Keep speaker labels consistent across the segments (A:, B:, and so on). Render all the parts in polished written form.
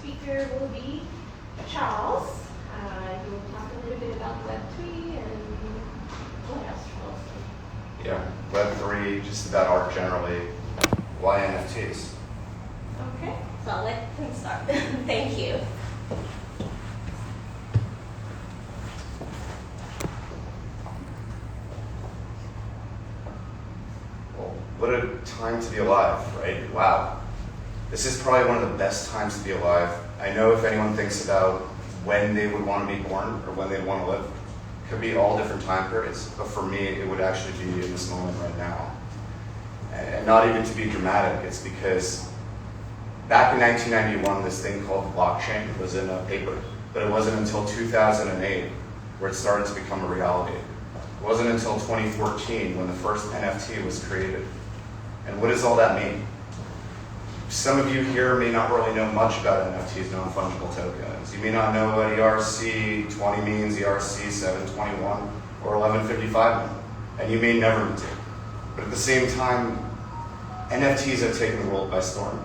A: speaker will be Charles. He will talk a little bit about Web3 and what else, Charles?
B: Yeah, Web3, just about art generally. Why NFTs?
A: Okay, so I'll let him start. Thank you.
B: Well, what a time to be alive, right? Wow. This is probably one of the best times to be alive. I know if anyone thinks about when they would want to be born or when they'd want to live, it could be all different time periods, but for me, it would actually be in this moment right now. And not even to be dramatic, it's because back in 1991, this thing called blockchain was in a paper, but it wasn't until 2008 where it started to become a reality. It wasn't until 2014 when the first NFT was created. And what does all that mean? Some of you here may not really know much about NFTs, non-fungible tokens. You may not know what ERC20 means, ERC721, or 1155 mean, and you may never need to. But at the same time, NFTs have taken the world by storm,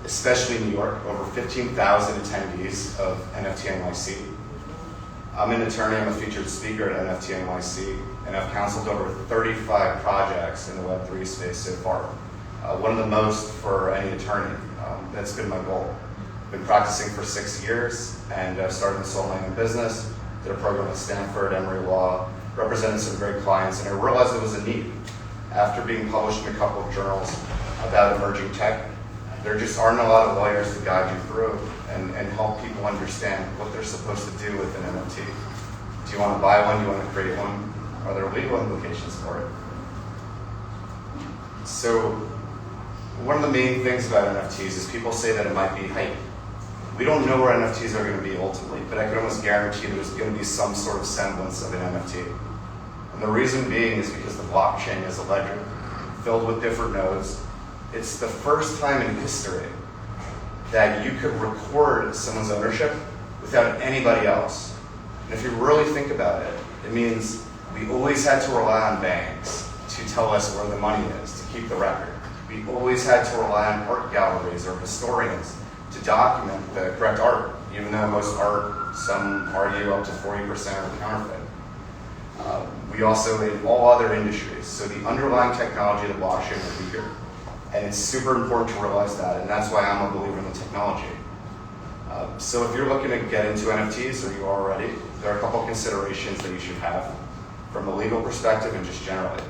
B: especially in New York, over 15,000 attendees of NFT NYC. I'm an attorney, I'm a featured speaker at NFT NYC, and I've counseled over 35 projects in the Web3 space so far. One of the most for any attorney. That's been my goal. I've been practicing for 6 years, and I've started a soul-making business, did a program at Stanford, Emory Law, represented some great clients, and I realized there was a need. After being published in a couple of journals about emerging tech, there just aren't a lot of lawyers to guide you through and help people understand what they're supposed to do with an NFT. Do you want to buy one? Do you want to create one? Are there legal implications for it? So one of the main things about NFTs is people say that it might be hype. We don't know where NFTs are going to be ultimately, but I can almost guarantee there's going to be some sort of semblance of an NFT. And the reason being is because the blockchain is a ledger filled with different nodes. It's the first time in history that you could record someone's ownership without anybody else. And if you really think about it, it means we always had to rely on banks to tell us where the money is, to keep the record. We always had to rely on art galleries or historians to document the correct art, even though most art, some argue up to 40% are counterfeit. We also, in all other industries, so the underlying technology of the blockchain will be here. And it's super important to realize that, and that's why I'm a believer in the technology. So if you're looking to get into NFTs, or you are already, there are a couple considerations that you should have from a legal perspective and just generally.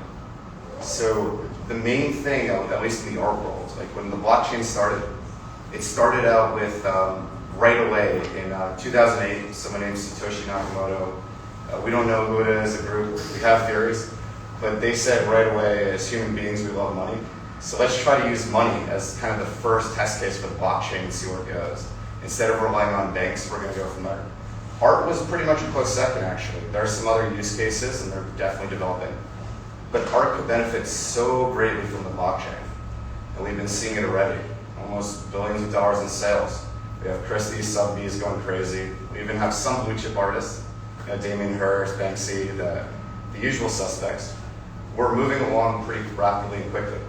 B: So the main thing, at least in the art world, like when the blockchain started, it started out with right away in 2008, someone named Satoshi Nakamoto. We don't know who it is, a group, we have theories, but they said right away, as human beings, we love money. So let's try to use money as kind of the first test case for the blockchain and see where it goes. Instead of relying on banks, we're going to go from there. Art was pretty much a close second, actually. There are some other use cases, and they're definitely developing. But art could benefit so greatly from the blockchain. And we've been seeing it already. Almost billions of dollars in sales. We have Christie's, Sotheby's going crazy. We even have some blue chip artists, Damien Hirst, Banksy, the usual suspects. We're moving along pretty rapidly and quickly.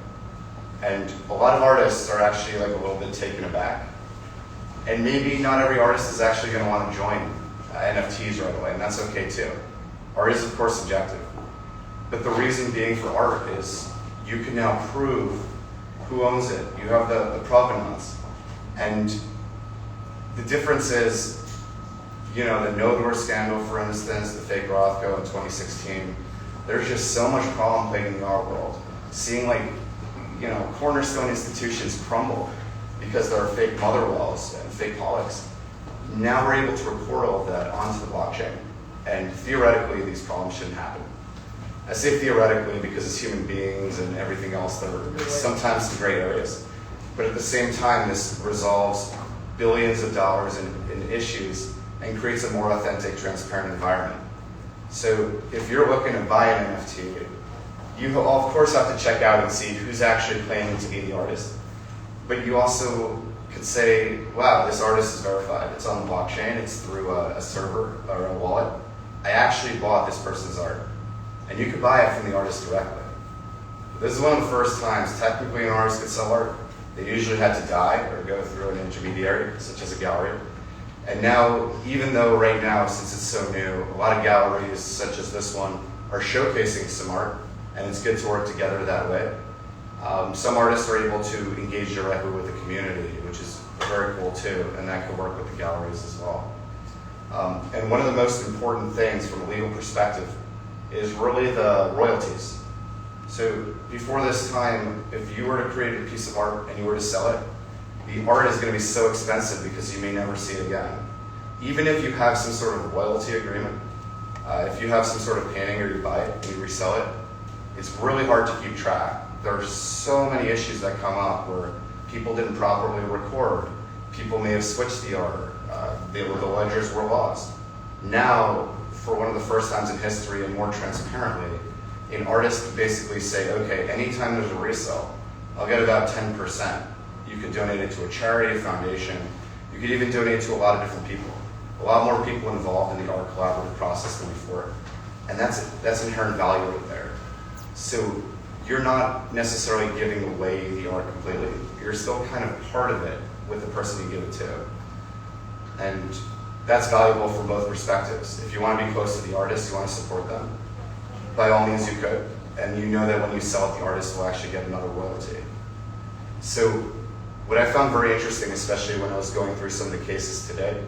B: And a lot of artists are actually like a little bit taken aback. And maybe not every artist is actually going to want to join NFTs right away, and that's okay too. Art is, of course, subjective. But the reason being for art is you can now prove who owns it. You have the provenance. And the difference is, the Nodor scandal, for instance, the fake Rothko in 2016, there's just so much problem plaguing the art world. Seeing cornerstone institutions crumble because there are fake Motherwells and fake Pollocks. Now we're able to record all of that onto the blockchain. And theoretically, these problems shouldn't happen. I say theoretically because as human beings and everything else, there are sometimes some gray areas. But at the same time, this resolves billions of dollars in issues and creates a more authentic, transparent environment. So if you're looking to buy an NFT, you of course have to check out and see who's actually claiming to be the artist. But you also could say, wow, this artist is verified. It's on the blockchain. It's through a server or a wallet. I actually bought this person's art. And you could buy it from the artist directly. This is one of the first times technically an artist could sell art. They usually had to die or go through an intermediary, such as a gallery. And now, even though right now, since it's so new, a lot of galleries, such as this one, are showcasing some art, and it's good to work together that way. Some artists are able to engage directly with the community, which is very cool too, and that could work with the galleries as well. And one of the most important things from a legal perspective is really the royalties. So before this time, if you were to create a piece of art and you were to sell it, the art is going to be so expensive because you may never see it again. Even if you have some sort of royalty agreement, if you have some sort of painting or you buy it and you resell it, it's really hard to keep track. There are so many issues that come up where people didn't properly record, people may have switched the art, the ledgers were lost. Now, for one of the first times in history and more transparently, an artist can basically say, okay, anytime there's a resale, I'll get about 10%. You could donate it to a charity, a foundation. You could even donate it to a lot of different people. A lot more people involved in the art collaborative process than before. And that's inherent value right there. So you're not necessarily giving away the art completely. You're still kind of part of it with the person you give it to. And that's valuable from both perspectives. If you want to be close to the artist, you want to support them, by all means you could. And you know that when you sell it, the artist will actually get another royalty. So what I found very interesting, especially when I was going through some of the cases today,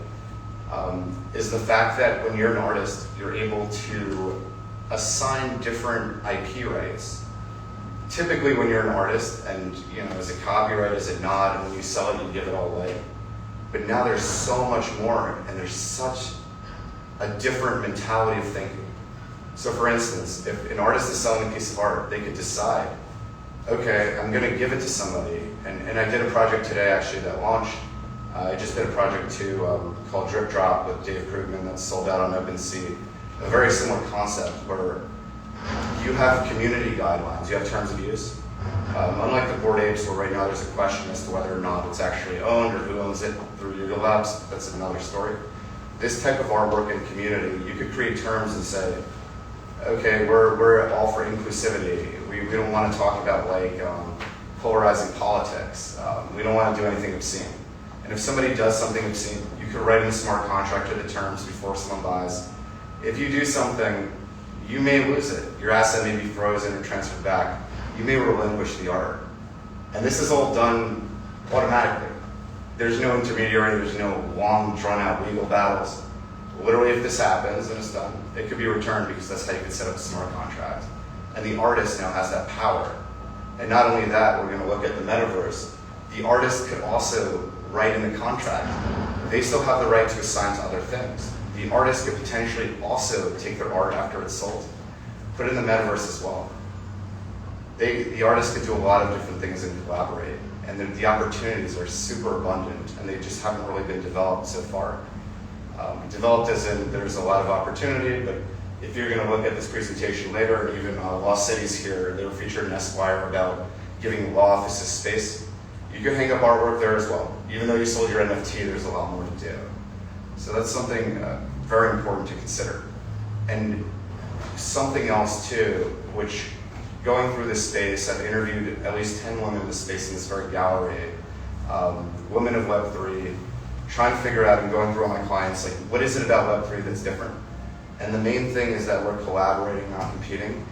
B: is the fact that when you're an artist, you're able to assign different IP rights. Typically when you're an artist, and is it copyright, is it not, and when you sell it, you give it all away. But now there's so much more, and there's such a different mentality of thinking. So for instance, if an artist is selling a piece of art, they could decide, okay, I'm going to give it to somebody. And I did a project today actually that launched. I just did a project too called Drip Drop with Dave Krugman that's sold out on OpenSea. A very similar concept where you have community guidelines, you have terms of use. Unlike the Bored Apes, where right now there's a question as to whether or not it's actually owned or who owns it through Yuga Labs, that's another story. This type of artwork and community, you could create terms and say, okay, we're all for inclusivity. We don't want to talk about polarizing politics. We don't want to do anything obscene. And if somebody does something obscene, you could write in the smart contract or the terms before someone buys. If you do something, you may lose it. Your asset may be frozen or transferred back. You may relinquish the art. And this is all done automatically. There's no intermediary, there's no long, drawn-out legal battles. Literally, if this happens and it's done, it could be returned because that's how you can set up a smart contract. And the artist now has that power. And not only that, we're going to look at the metaverse. The artist could also write in the contract. They still have the right to assign to other things. The artist could potentially also take their art after it's sold, put it in the metaverse as well. The artist could do a lot of different things and collaborate. And the opportunities are super abundant, and they just haven't really been developed so far. Developed as in there's a lot of opportunity, but if you're going to look at this presentation later, or even Law Cities here, they were featured in Esquire about giving law offices space. You can hang up artwork there as well. Even though you sold your NFT, there's a lot more to do. So that's something very important to consider. And something else too, which going through this space, I've interviewed at least 10 women in this space in this very gallery, women of Web3, trying to figure out and going through all my clients, like, what is it about Web3 that's different? And the main thing is that we're collaborating, not competing.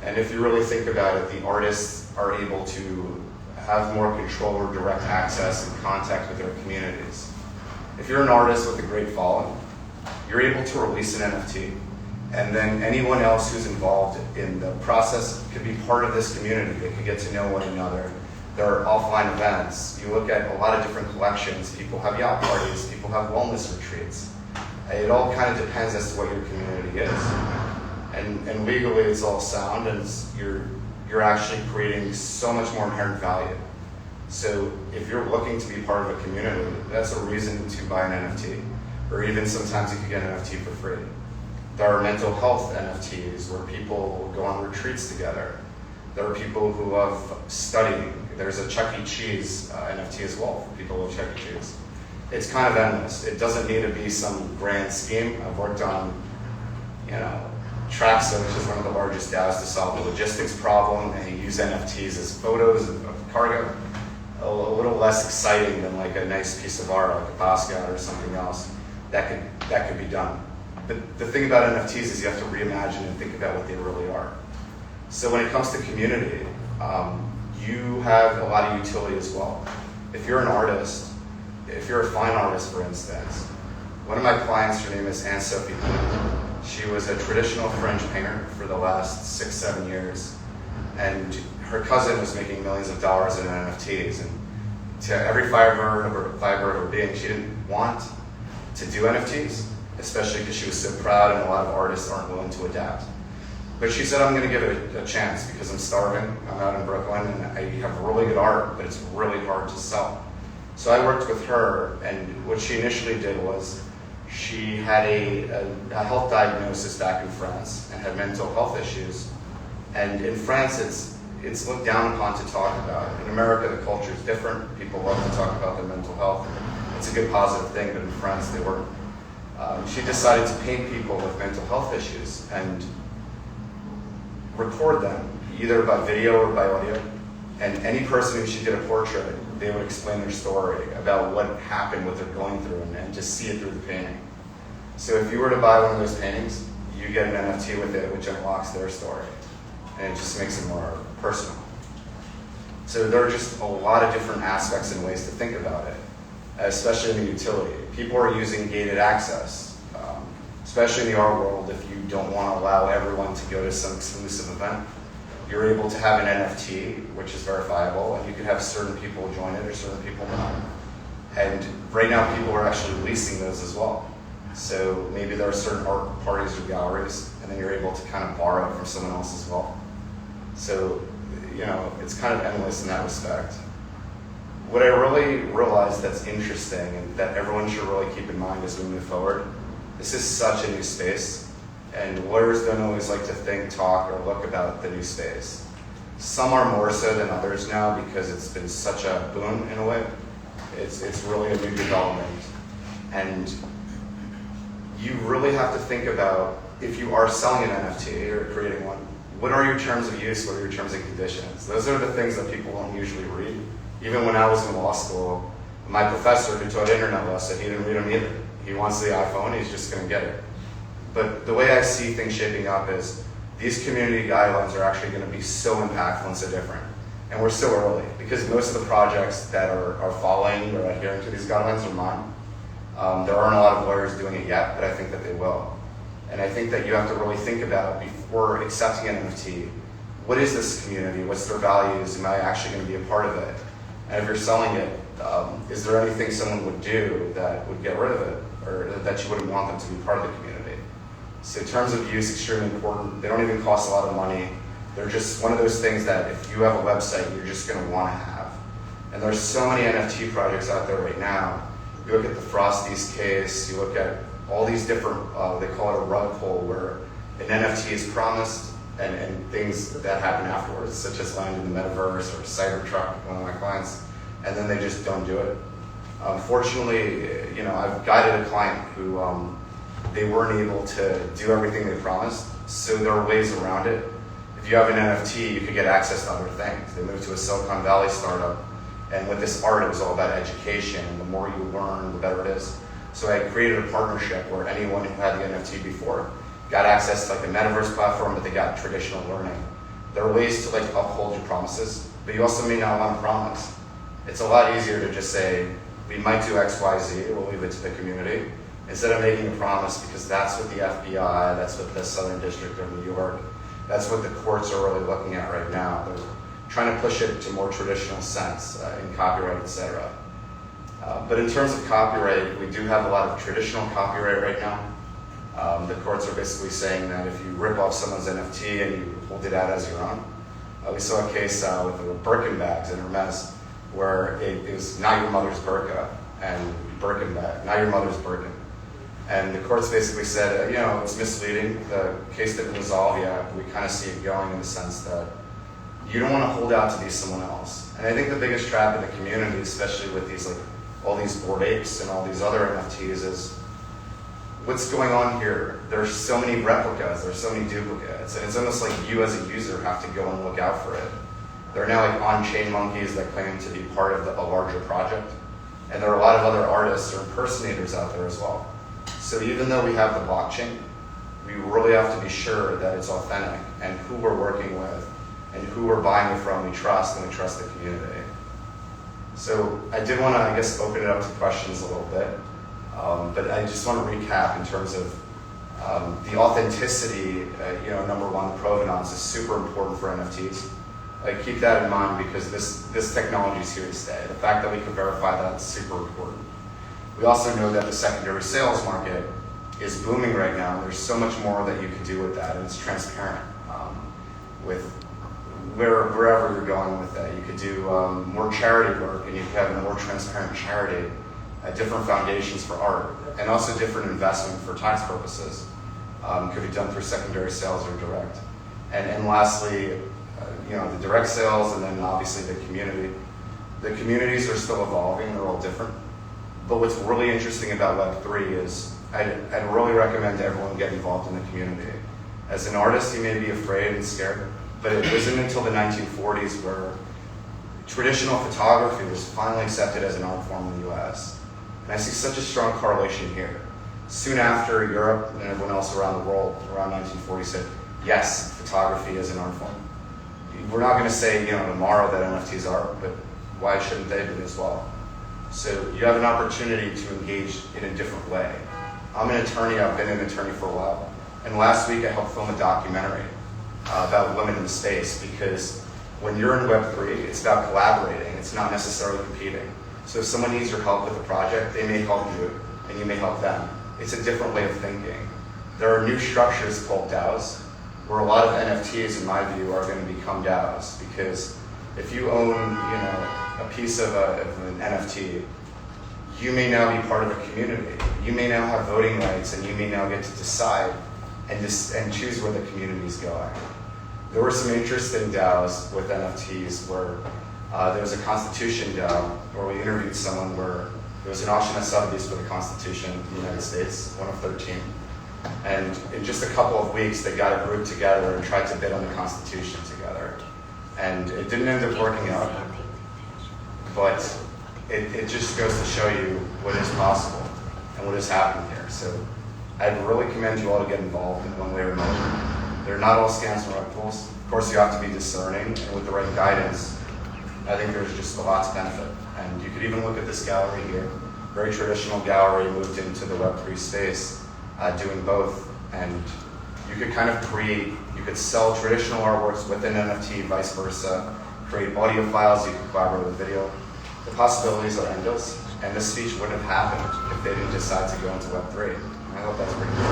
B: And if you really think about it, the artists are able to have more control or direct access and contact with their communities. If you're an artist with a great following, you're able to release an NFT, and then anyone else who's involved in the process could be part of this community. They could get to know one another. There are offline events. You look at a lot of different collections. People have yacht parties. People have wellness retreats. It all kind of depends as to what your community is. And legally it's all sound, and you're actually creating so much more inherent value. So if you're looking to be part of a community, that's a reason to buy an NFT. Or even sometimes you can get an NFT for free. There are mental health NFTs where people go on retreats together. There are people who love studying. There's a Chuck E. Cheese NFT as well for people who love Chuck E. Cheese. It's kind of endless. It doesn't need to be some grand scheme. I've worked on, Traxa, which is one of the largest DAOs to solve the logistics problem, and you use NFTs as photos of cargo. a little less exciting than like a nice piece of art, like a Basquiat or something else, that could be done. But the thing about NFTs is you have to reimagine and think about what they really are. So when it comes to community, you have a lot of utility as well. If you're an artist, if you're a fine artist, for instance, one of my clients, her name is Anne-Sophie. She was a traditional French painter for the last 6-7 years, and her cousin was making millions of dollars in NFTs. And to every fiber of her being, she didn't want to do NFTs, especially because she was so proud, and a lot of artists aren't willing to adapt. But she said, I'm going to give it a chance because I'm starving. I'm out in Brooklyn and I have really good art, but it's really hard to sell. So I worked with her, and what she initially did was she had a health diagnosis back in France and had mental health issues. And in France, it's looked down upon to talk about. In America, the culture is different. People love to talk about their mental health. It's a good positive thing, but in France, they weren't. She decided to paint people with mental health issues and record them, either by video or by audio. And any person who she did a portrait, they would explain their story about what happened, what they're going through, and just see it through the painting. So if you were to buy one of those paintings, you get an NFT with it, which unlocks their story. And it just makes it more personal. So there are just a lot of different aspects and ways to think about it, especially in the utility. People are using gated access, especially in the art world. If you don't want to allow everyone to go to some exclusive event, you're able to have an NFT, which is verifiable, and you can have certain people join it or certain people not. And right now, people are actually leasing those as well. So maybe there are certain art parties or galleries, and then you're able to kind of borrow it from someone else as well. So, it's kind of endless in that respect. What I really realized that's interesting and that everyone should really keep in mind as we move forward, this is such a new space, and lawyers don't always like to think, talk, or look about the new space. Some are more so than others now because it's been such a boom in a way. It's really a new development. And you really have to think about, if you are selling an NFT or creating one, what are your terms of use, what are your terms and conditions? Those are the things that people don't usually read. Even when I was in law school, my professor who taught internet law said he didn't read them either. He wants the iPhone, he's just going to get it. But the way I see things shaping up is these community guidelines are actually going to be so impactful and so different. And we're so early, because most of the projects that are following or adhering to these guidelines are mine. There aren't a lot of lawyers doing it yet, but I think that they will. And I think that you have to really think about, before accepting an NFT, what is this community? What's their values? Am I actually going to be a part of it? And if you're selling it, is there anything someone would do that would get rid of it, or that you wouldn't want them to be part of the community? So terms of use, extremely important. They don't even cost a lot of money. They're just one of those things that if you have a website, you're just going to want to have. And there's so many NFT projects out there right now. You look at the Frosties case, you look at all these different, they call it a rug pull, where an NFT is promised and things that happen afterwards, such as land in the metaverse or Cybertruck, one of my clients, and then they just don't do it. Fortunately, I've guided a client who they weren't able to do everything they promised, so there are ways around it. If you have an NFT, you could get access to other things. They moved to a Silicon Valley startup, and with this art, it was all about education, and the more you learn, the better it is. So I created a partnership where anyone who had the NFT before got access to like a metaverse platform, but they got traditional learning. There are ways to uphold your promises, but you also may not want to promise. It's a lot easier to just say, we might do X, Y, Z, we'll leave it to the community, instead of making a promise, because that's what the FBI, that's what the Southern District of New York, that's what the courts are really looking at right now. They're trying to push it to more traditional sense in copyright, etc. But in terms of copyright, we do have a lot of traditional copyright right now. The courts are basically saying that if you rip off someone's NFT and you hold it out as your own. We saw a case with the Birkin bags in Hermes, where it was not your mother's burqa and Birkin bag, not your mother's Birkin. And the courts basically said, it's misleading. The case didn't resolve yet. We kind of see it going in the sense that you don't want to hold out to be someone else. And I think the biggest trap in the community, especially with these all these Bored Apes and all these other NFTs, is what's going on here. There's so many replicas, there's so many duplicates, and it's almost like you as a user have to go and look out for it. There are now like on-chain monkeys that claim to be part of a larger project. And there are a lot of other artists or impersonators out there as well. So even though we have the blockchain, we really have to be sure that it's authentic and who we're working with and who we're buying it from we trust, and we trust the community. So I did want to, I guess, open it up to questions a little bit. But I just want to recap in terms of the authenticity, number one, provenance is super important for NFTs. Like, keep that in mind because this technology is here to stay. The fact that we can verify that is super important. We also know that the secondary sales market is booming right now, and there's so much more that you can do with that, and it's transparent. With wherever you're going with that, you could do more charity work, and you could have a more transparent charity, different foundations for art, and also different investment for tax purposes. Could be done through secondary sales or direct. And lastly, the direct sales, and then obviously the community. The communities are still evolving, they're all different. But what's really interesting about Web3 is I'd really recommend everyone get involved in the community. As an artist, you may be afraid and scared, but it wasn't until the 1940s where traditional photography was finally accepted as an art form in the US. And I see such a strong correlation here. Soon after, Europe and everyone else around the world, around 1940, said, yes, photography is an art form. We're not going to say, tomorrow that NFTs are, but why shouldn't they be as well? So you have an opportunity to engage in a different way. I'm an attorney, I've been an attorney for a while. And last week I helped film a documentary about women in the space, because when you're in Web3, it's about collaborating, it's not necessarily competing. So if someone needs your help with a project, they may help you, and you may help them. It's a different way of thinking. There are new structures called DAOs, where a lot of NFTs, in my view, are going to become DAOs, because if you own, a piece of an NFT, you may now be part of a community. You may now have voting rights, and you may now get to decide and choose where the community is going. There were some interesting DAOs with NFTs where there was a Constitution DAO where we interviewed someone where there was an auction at Sotheby's for the Constitution of the United States, one of 13. And in just a couple of weeks, they got a group together and tried to bid on the Constitution together. And it didn't end up working out, but it just goes to show you what is possible and what has happened here. So I'd really commend you all to get involved in one way or another. They're not all scams and rug pulls. Of course, you have to be discerning, and with the right guidance, I think there's just a lot to benefit. And you could even look at this gallery here. Very traditional gallery, moved into the Web3 space, doing both. And you could kind of you could sell traditional artworks with an NFT, vice versa, create audio files, you could collaborate with video. The possibilities are endless, and this speech wouldn't have happened if they didn't decide to go into Web3. I hope that's pretty cool.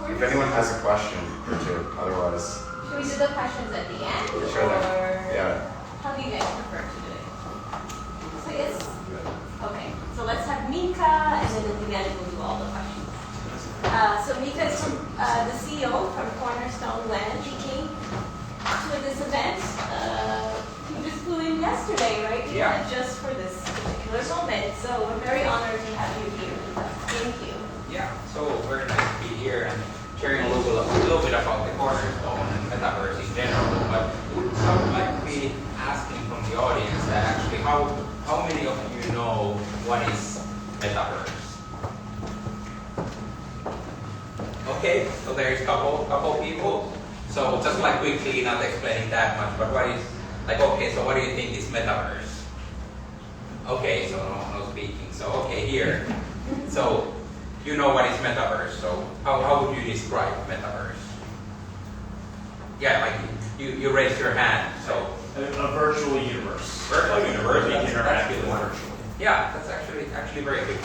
B: If anyone has a question or two, otherwise.
A: Should we do the questions at the end?
B: Sure.
A: Or
B: Yeah.
A: how do you guys prefer to do it? So yes. Okay. So let's have Mika, and then at the end we'll do all the questions. So Mika is the CEO from Cornerstone Land. He came to this event. He just flew in yesterday, right? He
C: Yeah.
A: did it just for this particular moment. So we're very honored to have you here with us. Thank you.
C: Yeah, so very nice to be here and sharing a little bit about the Cornerstone and Metaverse in general. But I would like to be asking from the audience that actually how many of you know what is Metaverse? Okay, so there's a couple people. So just like quickly, not explaining that much, but what is so what do you think is Metaverse? Okay, so no speaking. So okay, here. So you know what is Metaverse, so how would you describe Metaverse? Yeah, like you raised your hand, so.
D: A virtual universe.
C: Virtual universe,
D: We can interact with
C: one.
D: virtually.
C: Yeah, that's actually very good.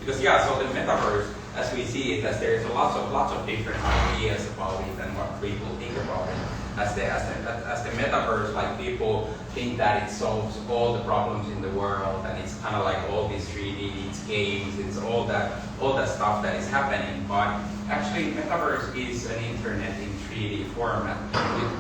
C: Because so the Metaverse, as we see it, as there's lots of different ideas about it and what people think about it. As the Metaverse, like people think that it solves all the problems in the world, and it's kind of like all these 3D, it's games, it's all that stuff that is happening. But actually, Metaverse is an internet in 3D format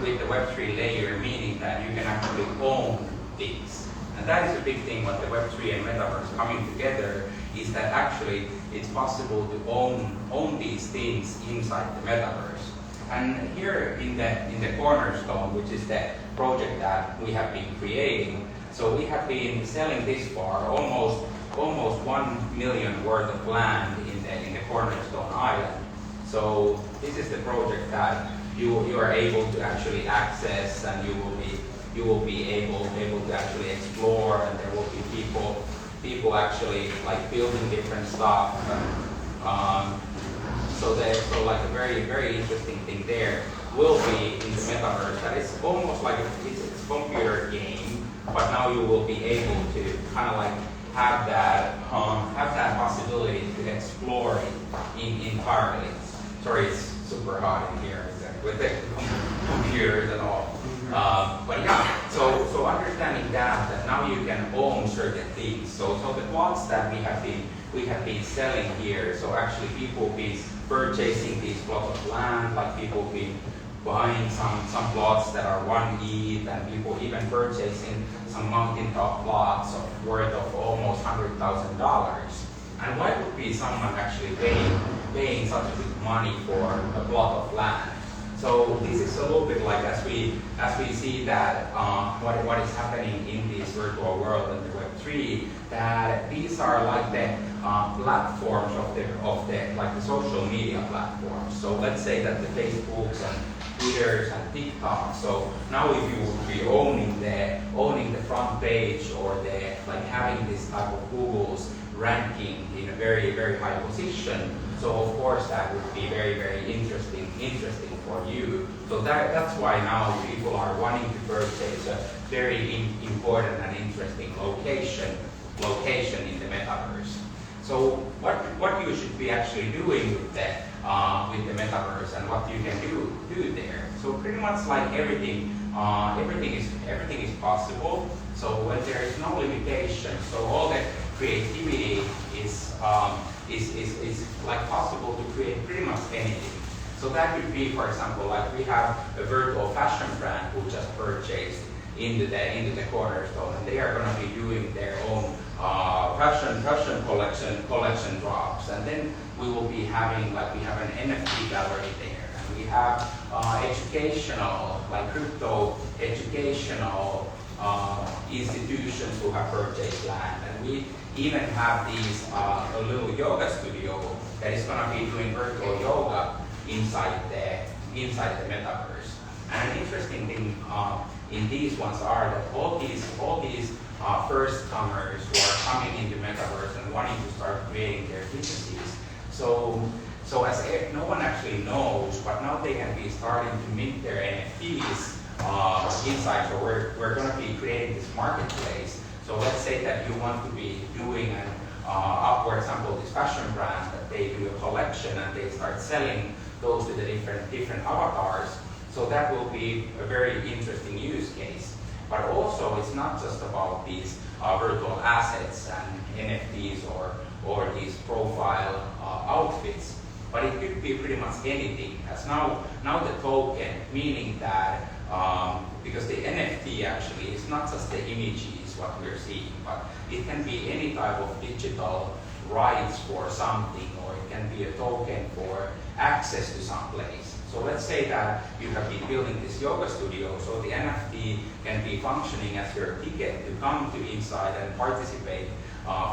C: with the Web3 layer, meaning that you can actually own things. And that is a big thing what the Web3 and Metaverse coming together is that actually it's possible to own these things inside the Metaverse. And here in the Cornerstone, which is the project that we have been creating, so we have been selling this far almost 1 million worth of land in the Cornerstone Island. So this is the project that you are able to actually access, and you will be able to actually explore, and there will be people actually like building different stuff. So like a very interesting thing there will be in the Metaverse that it's almost like it's a computer game, but now you will be able to kind of like have that possibility to explore it entirely. Sorry, it's super hot in here with the computers and all. But yeah, so understanding that now you can own certain things. So the plots that we have been selling here. So actually, people be purchasing these plots of land, like people be buying some plots that are 1 ETH, and people even purchasing some mountaintop plots worth of almost $100,000. And why would be someone actually paying such a big money for a plot of land? So this is a little bit like as we see that what is happening in this virtual world and the Web3, that these are like the platforms of the social media platforms. So let's say that the Facebooks and Twitters and TikTok. So now if you would be owning the front page or having this type of Google's ranking in a very high position, so of course that would be very interesting for you. So that's why now people are wanting to purchase a very important and interesting location in the Metaverse. So what you should be actually doing with the Metaverse and what you can do there. So pretty much like everything is possible. So when there is no limitation, so all the creativity is like possible to create pretty much anything. So that could be, for example, like we have a virtual fashion brand who just purchased into the Cornerstone, and they are going to be doing their own fashion collection drops, and then we will be having we have an NFT gallery there, and we have educational, like crypto educational institutions who have purchased land, and we even have these a little yoga studio that is going to be doing virtual yoga inside the Metaverse. And an interesting thing in these ones are that all these first comers who are coming into Metaverse and wanting to start creating their businesses. So as no one actually knows, but now they can be starting to mint their NFTs inside. So we're going to be creating this marketplace. So let's say that you want to be doing for example, this fashion brand that they do a collection and they start selling those to the different avatars. So that will be a very interesting use case. But also, it's not just about these virtual assets and NFTs or these profile outfits, but it could be pretty much anything. As now the token, meaning that because the NFT actually is not just the images what we're seeing, but it can be any type of digital rights for something, or it can be a token for access to some place. So let's say that you have been building this yoga studio, so the NFT can be functioning as your ticket to come to inside and participate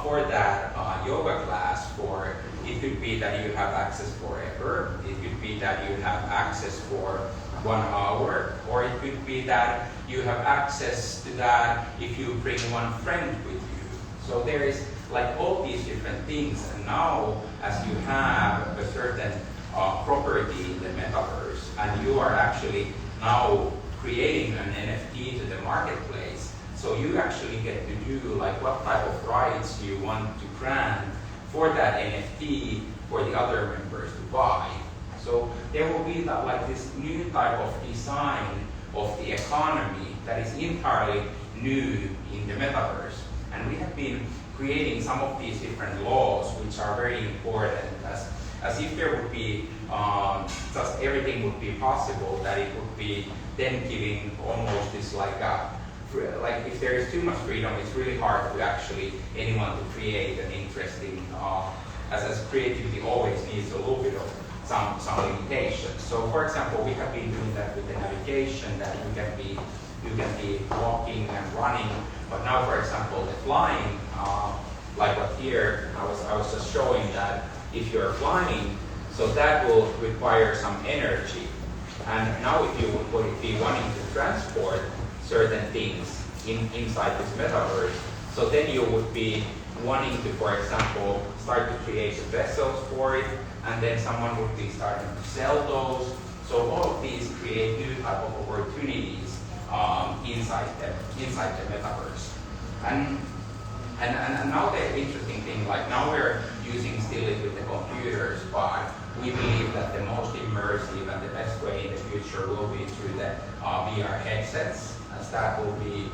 C: for that yoga class. For it could be that you have access forever, it could be that you have access for 1 hour, or it could be that you have access to that if you bring one friend with you. So there is like all these different things, and now as you have a certain property in the Metaverse, and you are actually now creating an NFT to the marketplace, so you actually get to do like what type of rights you want to grant for that NFT for the other members to buy. So there will be like this new type of design of the economy that is entirely new in the Metaverse. And we have been creating some of these different laws which are very important, as if there would be just everything would be possible, that it would be then giving almost this like a like if there is too much freedom, it's really hard to actually anyone to create an interesting, as creativity always needs a little bit of some limitations. So for example, we have been doing that with the navigation, that you can be walking and running, but now for example the flying, like what here I was just showing that if you're flying, so that will require some energy. And now if you would be wanting to transport certain things inside this metaverse, so then you would be wanting to, for example, start to create the vessels for it, and then someone would be starting to sell those. So all of these create new type of opportunities inside the metaverse. And now the interesting thing, like now we're using still it with the computers, but we believe that the most immersive and the best way in the future will be through the VR headsets, as that will be,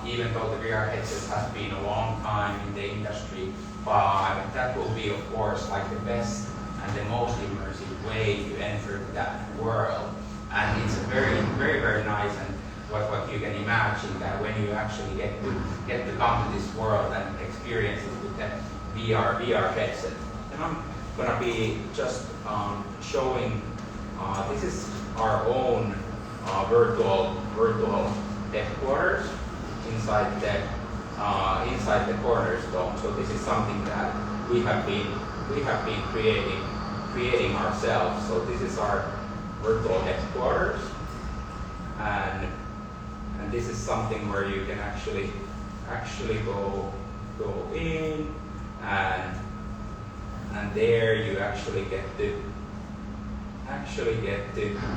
C: even though the VR headsets has been a long time in the industry, but that will be of course like the best and the most immersive way to enter that world. And it's very, very, very nice, and what you can imagine that when you actually get to come to this world and experience it with the VR headset. And I'm gonna be just showing, this is our own virtual headquarters inside the cornerstone. So this is something that we have been creating ourselves. So this is our virtual headquarters, and this is something where you can actually go in, and there you actually get to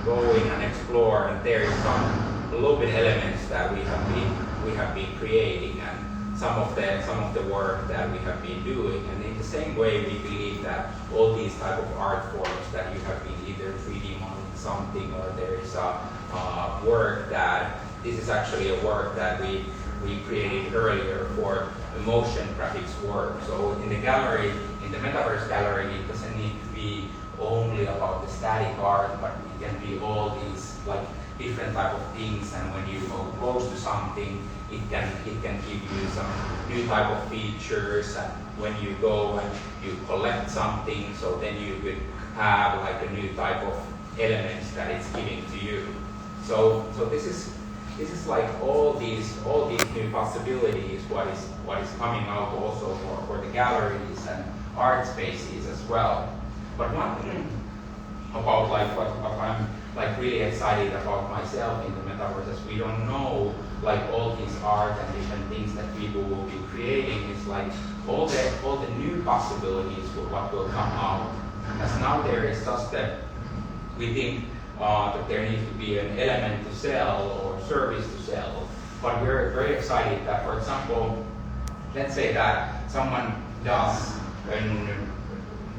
C: go in and explore, and there is some little bit elements that we have been creating, and some of the work that we have been doing. And in the same way, we believe that all these type of art forms that you have been either 3D modeling something, or there is a work that this is actually a work that we created earlier for the motion graphics work. So in the gallery, in the metaverse gallery, it doesn't need to be only about the static art, but it can be all these like different type of things. And when you go close to something, it can give you some new type of features. And when you go and you collect something, so then you could have like a new type of elements that it's giving to you. So this is like all these new possibilities. What is coming out also for the galleries and art spaces as well. But one thing about like what I'm like really excited about myself in the metaverse is we don't know like all these art and different things that people will be creating is like all the new possibilities for what will come out. As now there is just that we think that there needs to be an element to sell or service to sell. But we're very excited that, for example, let's say that someone does an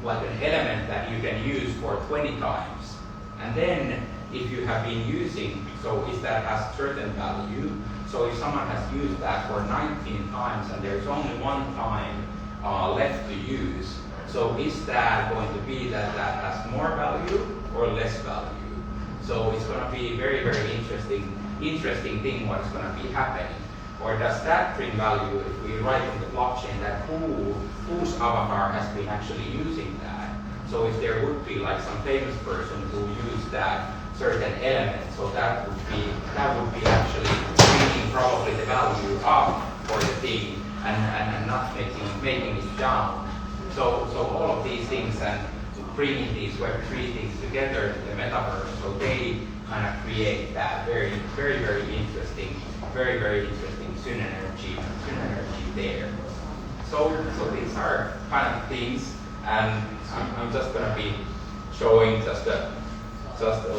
C: element that you can use for 20 times. And then if you have been using, so if that has certain value, so if someone has used that for 19 times and there's only one time left to use, so is that going to be that has more value or less value? So it's going to be very, very interesting thing what is going to be happening. Or does that bring value if we write in the blockchain that whose avatar has been actually using that? So if there would be like some famous person who used that certain element, so that would be actually bringing probably the value up for the thing and not making it down. So all of these things and bringing these Web3 things together to the metaverse, so they kind of create that very, very, very interesting synergy there. So these are kind of things, and I'm just going to be showing just a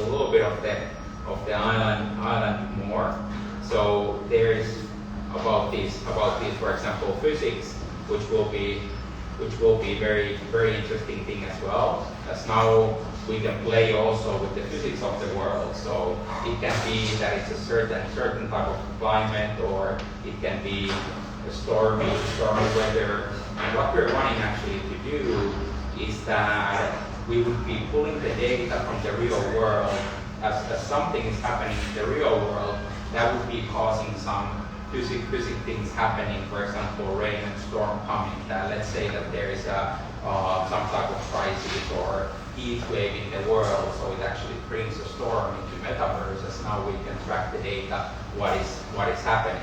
C: little bit of the island more. So there is about these, for example, physics, which will be very, very interesting thing as well. As now we can play also with the physics of the world. So it can be that it's a certain type of climate, or it can be a stormy weather. And what we're wanting actually to do is that we would be pulling the data from the real world as something is happening in the real world, that would be causing some physical things happening. For example, rain and storm coming. Let's say that there is some type of crisis or heat wave in the world, so it actually brings a storm into metaverse, as now we can track the data, what is happening.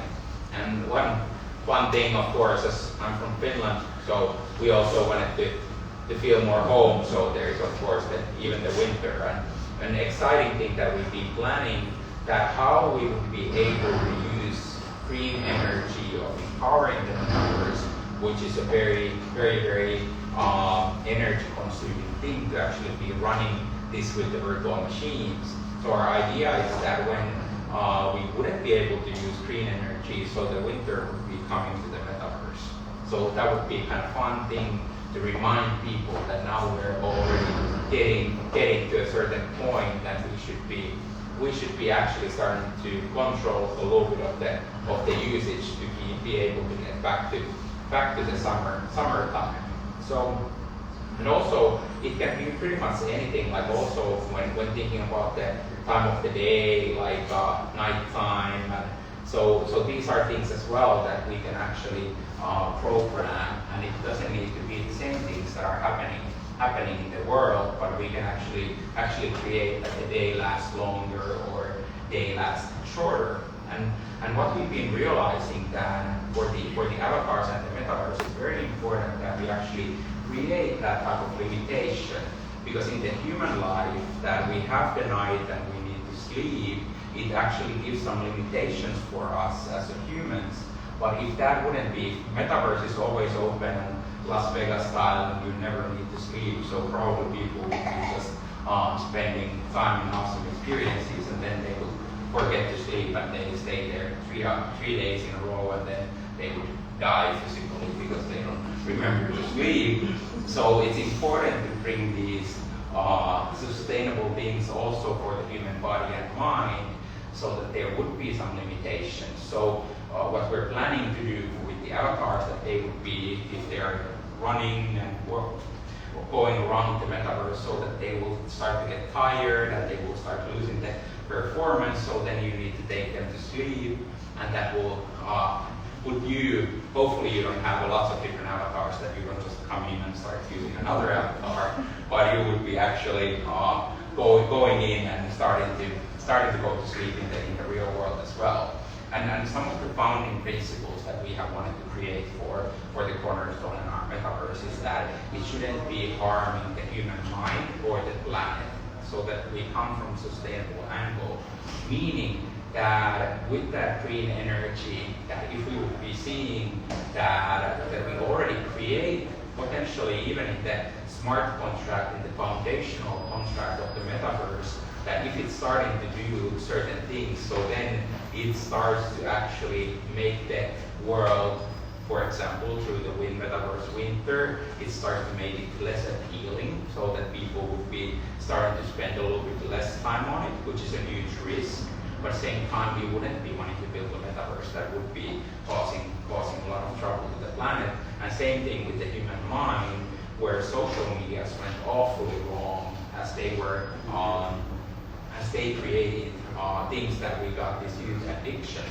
C: And one thing, of course, as I'm from Finland, so we also wanted to feel more home, so there is, of course, even the winter. And an exciting thing that we've been planning, that how we would be able to use green energy of empowering the metaverse, which is a very, very, very energy consuming thing to actually be running this with the virtual machines. So our idea is that when we wouldn't be able to use green energy, so the winter would be coming to the metaverse. So that would be kind of fun thing to remind people that now we're already getting to a certain point that we should be actually starting to control a little bit of the usage to be able to get back to the summertime. So, and also it can be pretty much anything, like also when thinking about the time of the day, like nighttime. So these are things as well that we can actually program, and it doesn't need to be the same things that are happening in the world, but we can actually create that the day lasts longer or day lasts shorter. And what we've been realizing that for the avatars and the metaverse, it's very important that we actually create that type of limitation, because in the human life that we have the night and we need to sleep, it actually gives some limitations for us as humans. But if that wouldn't be, metaverse is always open and Las Vegas style, and you never need to sleep, so probably people would be just spending time in awesome experiences, and then they would forget to sleep and they stay there 3 days in a row, and then they would die physically because they don't remember to sleep. So it's important to bring these sustainable things also for the human body and mind, so that there would be some limitations. So what we're planning to do with the avatars, that they would be, if they are running and going around the metaverse, so that they will start to get tired and they will start losing the performance, so then you need to take them to sleep, and that will hopefully you don't have lots of different avatars, that you don't just come in and start using another avatar, but you would be actually going in and starting to go to sleep in the real world as well. And some of the founding principles that we have wanted to create for the cornerstone in our metaverse is that it shouldn't be harming the human mind or the planet, so that we come from a sustainable angle, meaning that with that green energy, that if we would be seeing that we already create, potentially even in the smart contract, in the foundational contract of the metaverse, that if it's starting to do certain things, so then it starts to actually make the world, for example, through the metaverse winter, it starts to make it less appealing, so that people would be starting to spend a little bit less time on it, which is a huge risk. But at the same time, we wouldn't be wanting to build a metaverse that would be causing a lot of trouble to the planet. And same thing with the human mind, where social medias went awfully wrong as they were as they created things that we got these huge addictions.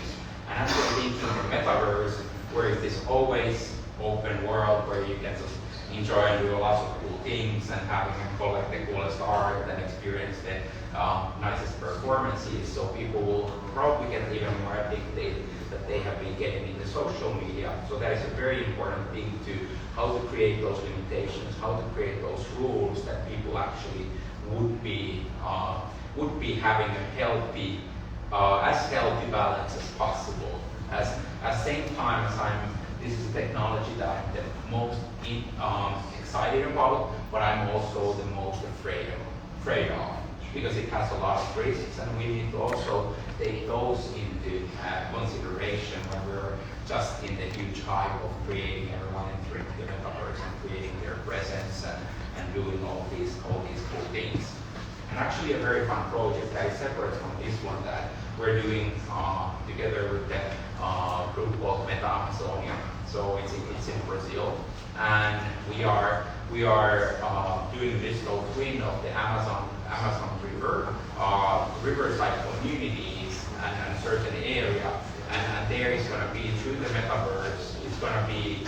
C: And as we're thinking the metaverse, where it's this always open world where you can just enjoy and do lots of cool things and having and collect the coolest art and experience the nicest performances, so people will probably get even more addicted that they have been getting in the social media. So that is a very important thing to how to create those limitations, how to create those rules that people actually would be having a healthy, as healthy balance as possible. At the same time as this is a technology that I'm the most excited about, but I'm also the most afraid of, because it has a lot of risks, and we need to also take those into consideration when we're just in the huge hype of creating everyone entering the metaverse and creating their presence and doing all these cool things. And actually a very fun project that is separate from this one that we're doing together with the group called Meta Amazonia. So it's in Brazil, and we are doing digital twin of the Amazon River. Rivers like communities, a certain area, and there is going to be, through the metaverse, it's going to be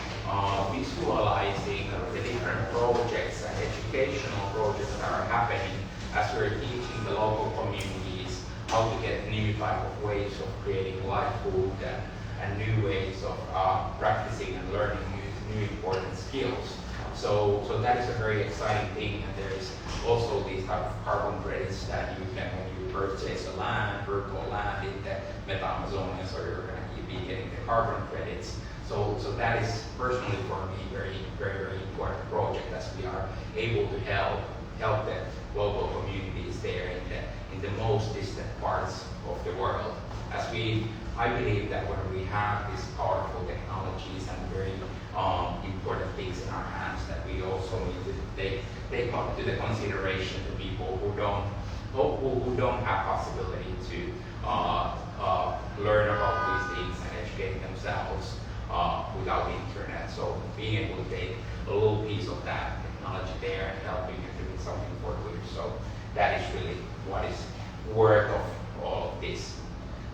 C: visualizing the different projects and educational projects that are happening as we're teaching the local communities how to get new type of ways of creating live food and new ways of practicing and learning new important skills. So that is a very exciting thing, and there is also these type of carbon credits that you can, when you purchase a land, virtual land in the Meta-Amazonia, so you're going to be getting the carbon credits. So that is personally for me very, very, very important project, as we are able to help the local communities there in the most distant parts of the world. I believe that when we have these powerful technologies and very important things in our hands, that we also need to take up to the consideration the people who don't have possibility to learn about these things and educate themselves without the internet. So being able to take a little piece of that technology there and helping you doing something for good. So that is really what is worth of all of this.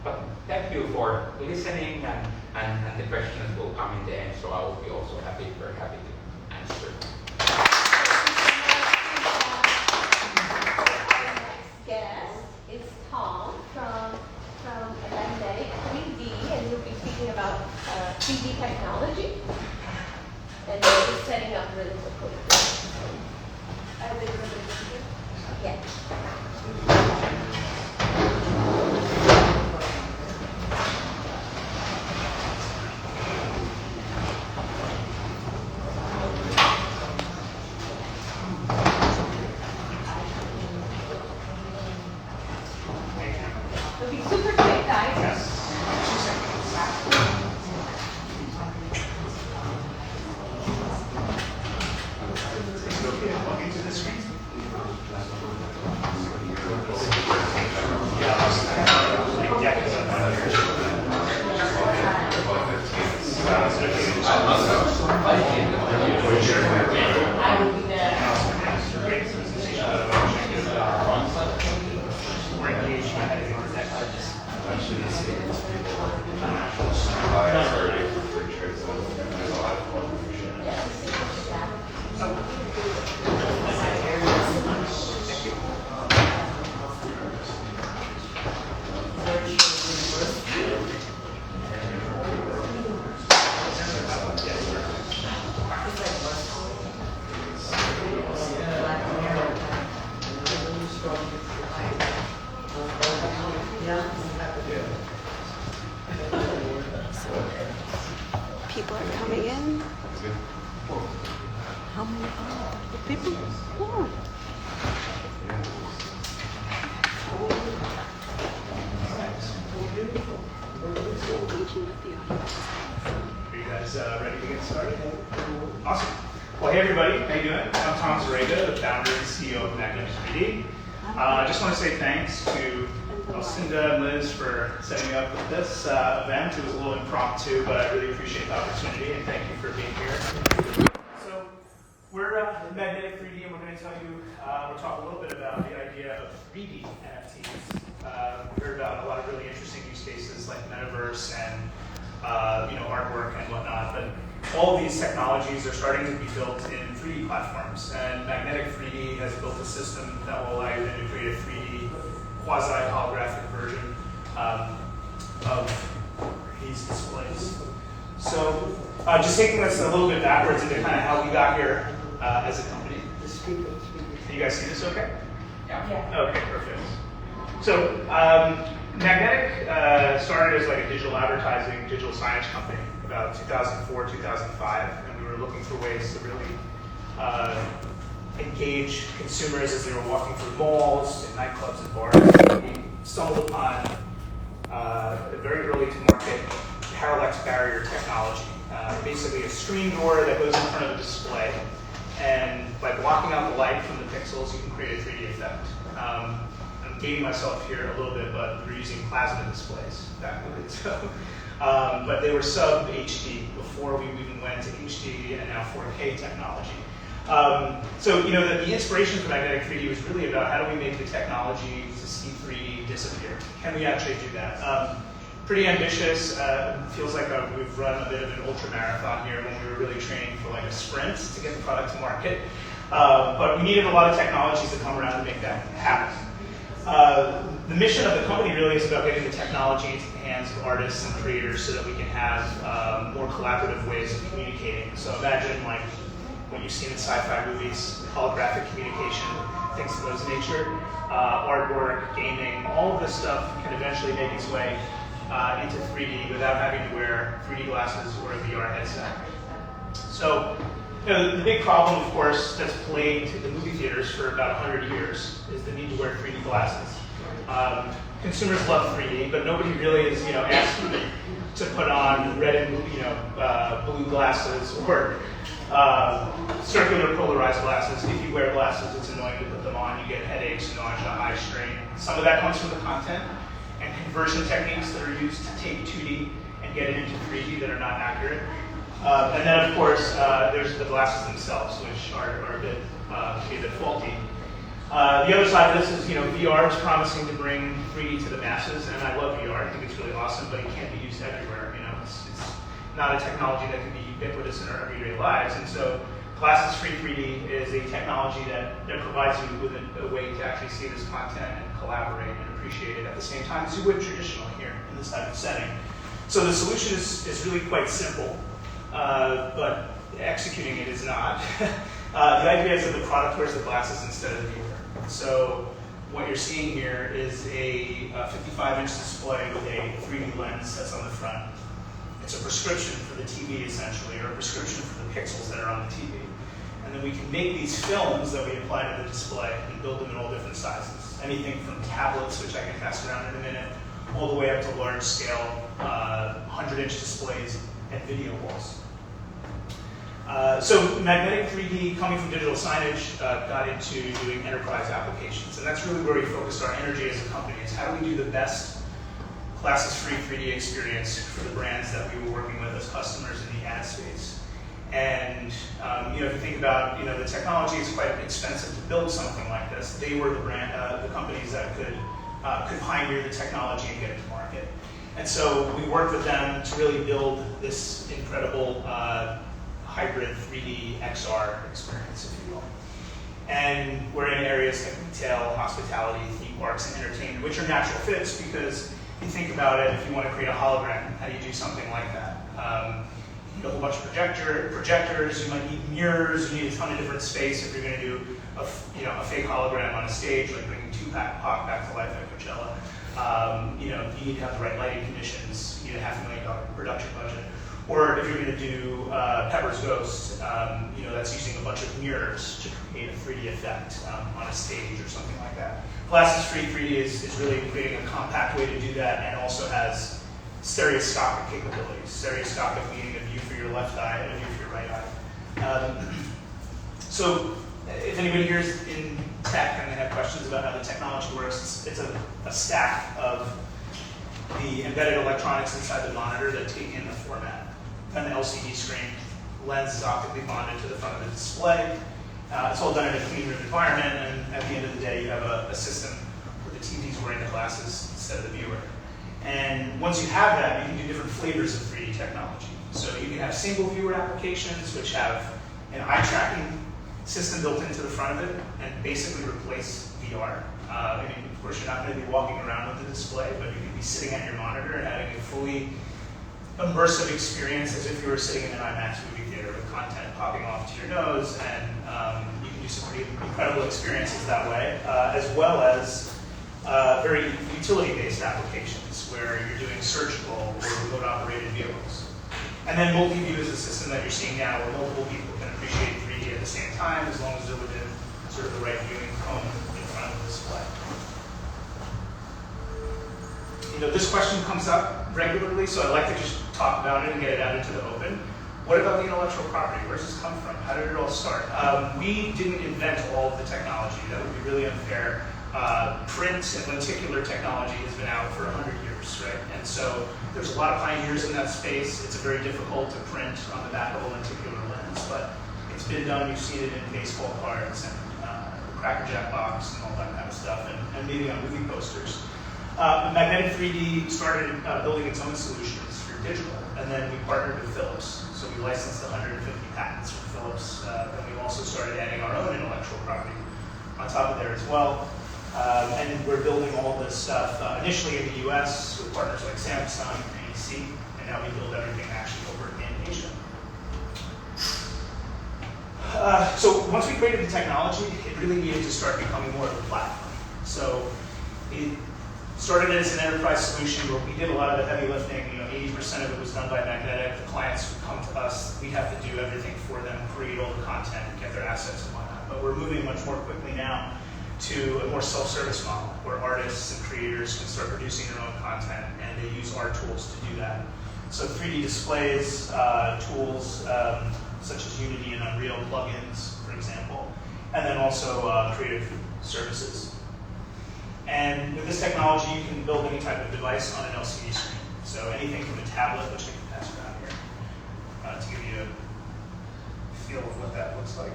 C: But thank you for listening, and the questions will come in the end, so I will be also very happy to answer.
A: Next guest is Tom from Magnetic 3D, and he'll be speaking about 3D technology. And we're just setting up really quickly. Yeah. It'll be super quick, guys.
E: People are coming in. How many people? Oh.
D: Are you guys ready to get started? Awesome. Well, hey everybody, how you doing? I'm Tom Zarega, the founder and CEO of Magnetic 3D. I just want to say thanks to Lucinda and Liz for setting me up with this event. It was a little impromptu, but I really appreciate the opportunity, and thank you for being here. So we're Magnetic 3D, and we're going to tell you, we'll talk a little bit about the idea of 3D NFTs. We heard about a lot of really interesting use cases like metaverse and artwork and whatnot, but all of these technologies are starting to be built in 3D platforms, and Magnetic 3D has built a system that will allow you to create a 3D quasi-holographic version of these displays. So just taking us a little bit backwards into kind of how we got here as a company. Can you guys see this okay?
C: Yeah.
D: Okay, perfect. So Magnetic started as like a digital advertising, digital signage company about 2004, 2005, and we were looking for ways to really engage consumers as they were walking through malls and nightclubs and bars. We stumbled upon a very early to market parallax barrier technology, basically a screen door that goes in front of a display, and by blocking out the light from the pixels, you can create a 3D effect. I'm dating myself here a little bit, but we were using plasma displays back then. So, but they were sub HD before we even went to HD and now 4K technology. So the inspiration for magnetic 3D was really about how do we make the technology to see 3D disappear? Can we actually do that? Pretty ambitious. Feels like we've run a bit of an ultra marathon here when we were really training for like a sprint to get the product to market. But we needed a lot of technologies to come around to make that happen. The mission of the company really is about getting the technology into the hands of artists and creators so that we can have more collaborative ways of communicating. So imagine like what you've seen in sci-fi movies, holographic communication, things of those nature, artwork, gaming, all of this stuff can eventually make its way into 3D without having to wear 3D glasses or a VR headset. So the big problem, of course, that's plagued the movie theaters for about 100 years is the need to wear 3D glasses. Consumers love 3D, but nobody really is, asking them to put on red and blue glasses or circular polarized glasses. If you wear glasses, it's annoying to put them on. You get headaches, nausea, eye strain. Some of that comes from the content and conversion techniques that are used to take 2D and get it into 3D that are not accurate. And then, of course, there's the glasses themselves, which are a bit faulty. The other side of this is, VR is promising to bring 3D to the masses, and I love VR. I think it's really awesome, but it can't be used everywhere. It's not a technology that can be ubiquitous in our everyday lives, and so glasses-free 3D is a technology that provides you with a way to actually see this content and collaborate and appreciate it at the same time as you would traditionally here in this type of setting. So the solution is really quite simple, but executing it is not. The idea is that the product wears the glasses instead of the viewer. So what you're seeing here is a 55-inch display with a 3D lens that's on the front. It's a prescription for the TV, essentially, or a prescription for the pixels that are on the TV. And then we can make these films that we apply to the display and build them in all different sizes. Anything from tablets, which I can pass around in a minute, all the way up to large-scale 100-inch displays and video walls. So magnetic 3D, coming from digital signage, got into doing enterprise applications. And that's really where we focused our energy as a company, is how do we do the best glasses-free 3D experience for the brands that we were working with as customers in the ad space. And if you think about the technology, it's quite expensive to build something like this. They were the companies that could pioneer the technology and get it to market. And so we worked with them to really build this incredible hybrid 3D XR experience, if you will. And we're in areas like retail, hospitality, theme parks, and entertainment, which are natural fits because you think about it, if you want to create a hologram, how do you do something like that? You need a whole bunch of projectors, you might need mirrors, you need a ton of different space if you're going to do a fake hologram on a stage, like bringing Tupac back to life at Coachella. You need to have the right lighting conditions, you need a $500,000 production budget. Or if you're going to do Pepper's Ghost, that's using a bunch of mirrors to create a 3D effect on a stage or something like that. Glasses-free 3D is really creating a compact way to do that, and also has stereoscopic capabilities. Stereoscopic meaning a view for your left eye and a view for your right eye. So if anybody here is in tech and they have questions about how the technology works, it's a stack of the embedded electronics inside the monitor that take in the format. An LCD screen, lens is optically bonded to the front of the display. It's all done in a clean room environment, and at the end of the day, you have a system where the TV's wearing the glasses instead of the viewer. And once you have that, you can do different flavors of 3D technology. So you can have single viewer applications, which have an eye tracking system built into the front of it, and basically replace VR. Of course, you're not going to be walking around with the display, but you can be sitting at your monitor and having a fully immersive experience as if you were sitting in an IMAX movie theater with content popping off to your nose, and you can do some pretty incredible experiences that way, as well as very utility-based applications where you're doing surgical or remote-operated vehicles. And then multi-view is a system that you're seeing now where multiple people can appreciate 3D at the same time as long as they're within sort of the right viewing cone in front of the display. This question comes up regularly, so I'd like to just talk about it and get it out into the open. What about the intellectual property? Where does this come from? How did it all start? We didn't invent all of the technology. That would be really unfair. Print and lenticular technology has been out for 100 years, right? And so there's a lot of pioneers in that space. It's very difficult to print on the back of a lenticular lens, but It's been done. You've seen it in baseball cards and Cracker Jack box and all that kind of stuff, and maybe on movie posters. Magnetic 3D started building its own solutions for digital, and then we partnered with Philips. So we licensed 150 patents from Philips, and we also started adding our own intellectual property on top of there as well. And we're building all this stuff initially in the US with partners like Samsung and NEC, and now we build everything actually over in Asia. So once we created the technology, it really needed to start becoming more of a platform. So it started as an enterprise solution where we did a lot of the heavy lifting. 80% of it was done by Magnetic. The clients would come to us. We have to do everything for them, create all the content, get their assets and whatnot. But we're moving much more quickly now to a more self-service model where artists and creators can start producing their own content, and they use our tools to do that. So 3D displays, tools such as Unity and Unreal plugins, for example, and then also creative services. And with this technology, you can build any type of device on an LCD screen. So anything from a tablet, which I can pass around here, to give you a feel of what that looks like.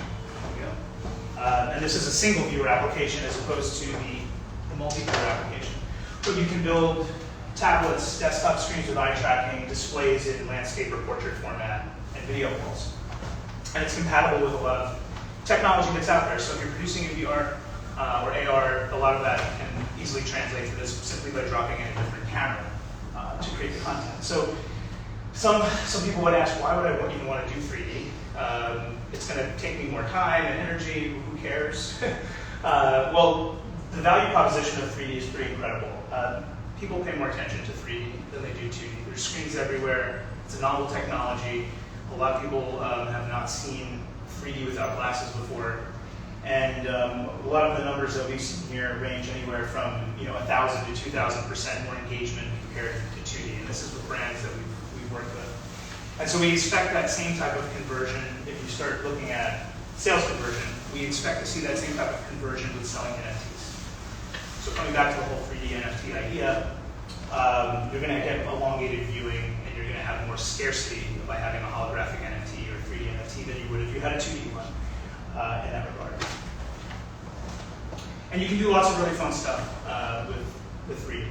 D: There we go. And this is a single viewer application as opposed to the multi-viewer application. But you can build tablets, desktop screens with eye tracking, displays in landscape or portrait format, and video calls. And it's compatible with a lot of technology that's out there. So if you're producing in VR or AR, a lot of that can easily translate to this simply by dropping in a different camera to create the content. So some people would ask, why would I even want to do 3D? It's going to take me more time and energy. Who cares? Well, the value proposition of 3D is pretty incredible. People pay more attention to 3D than they do 2D. There's screens everywhere. It's a novel technology. A lot of people have not seen 3D without glasses before. And a lot of the numbers that we've seen here range anywhere from 1,000 to 2,000% more engagement compared to 2D. And this is with brands that we've worked with. And so we expect that same type of conversion. If you start looking at sales conversion, we expect to see that same type of conversion with selling NFTs. So coming back to the whole 3D NFT idea, you're going to get elongated viewing, and you're going to have more scarcity by having a holographic NFT or 3D NFT than you would if you had a 2D one in that regard. And you can do lots of really fun stuff with 3D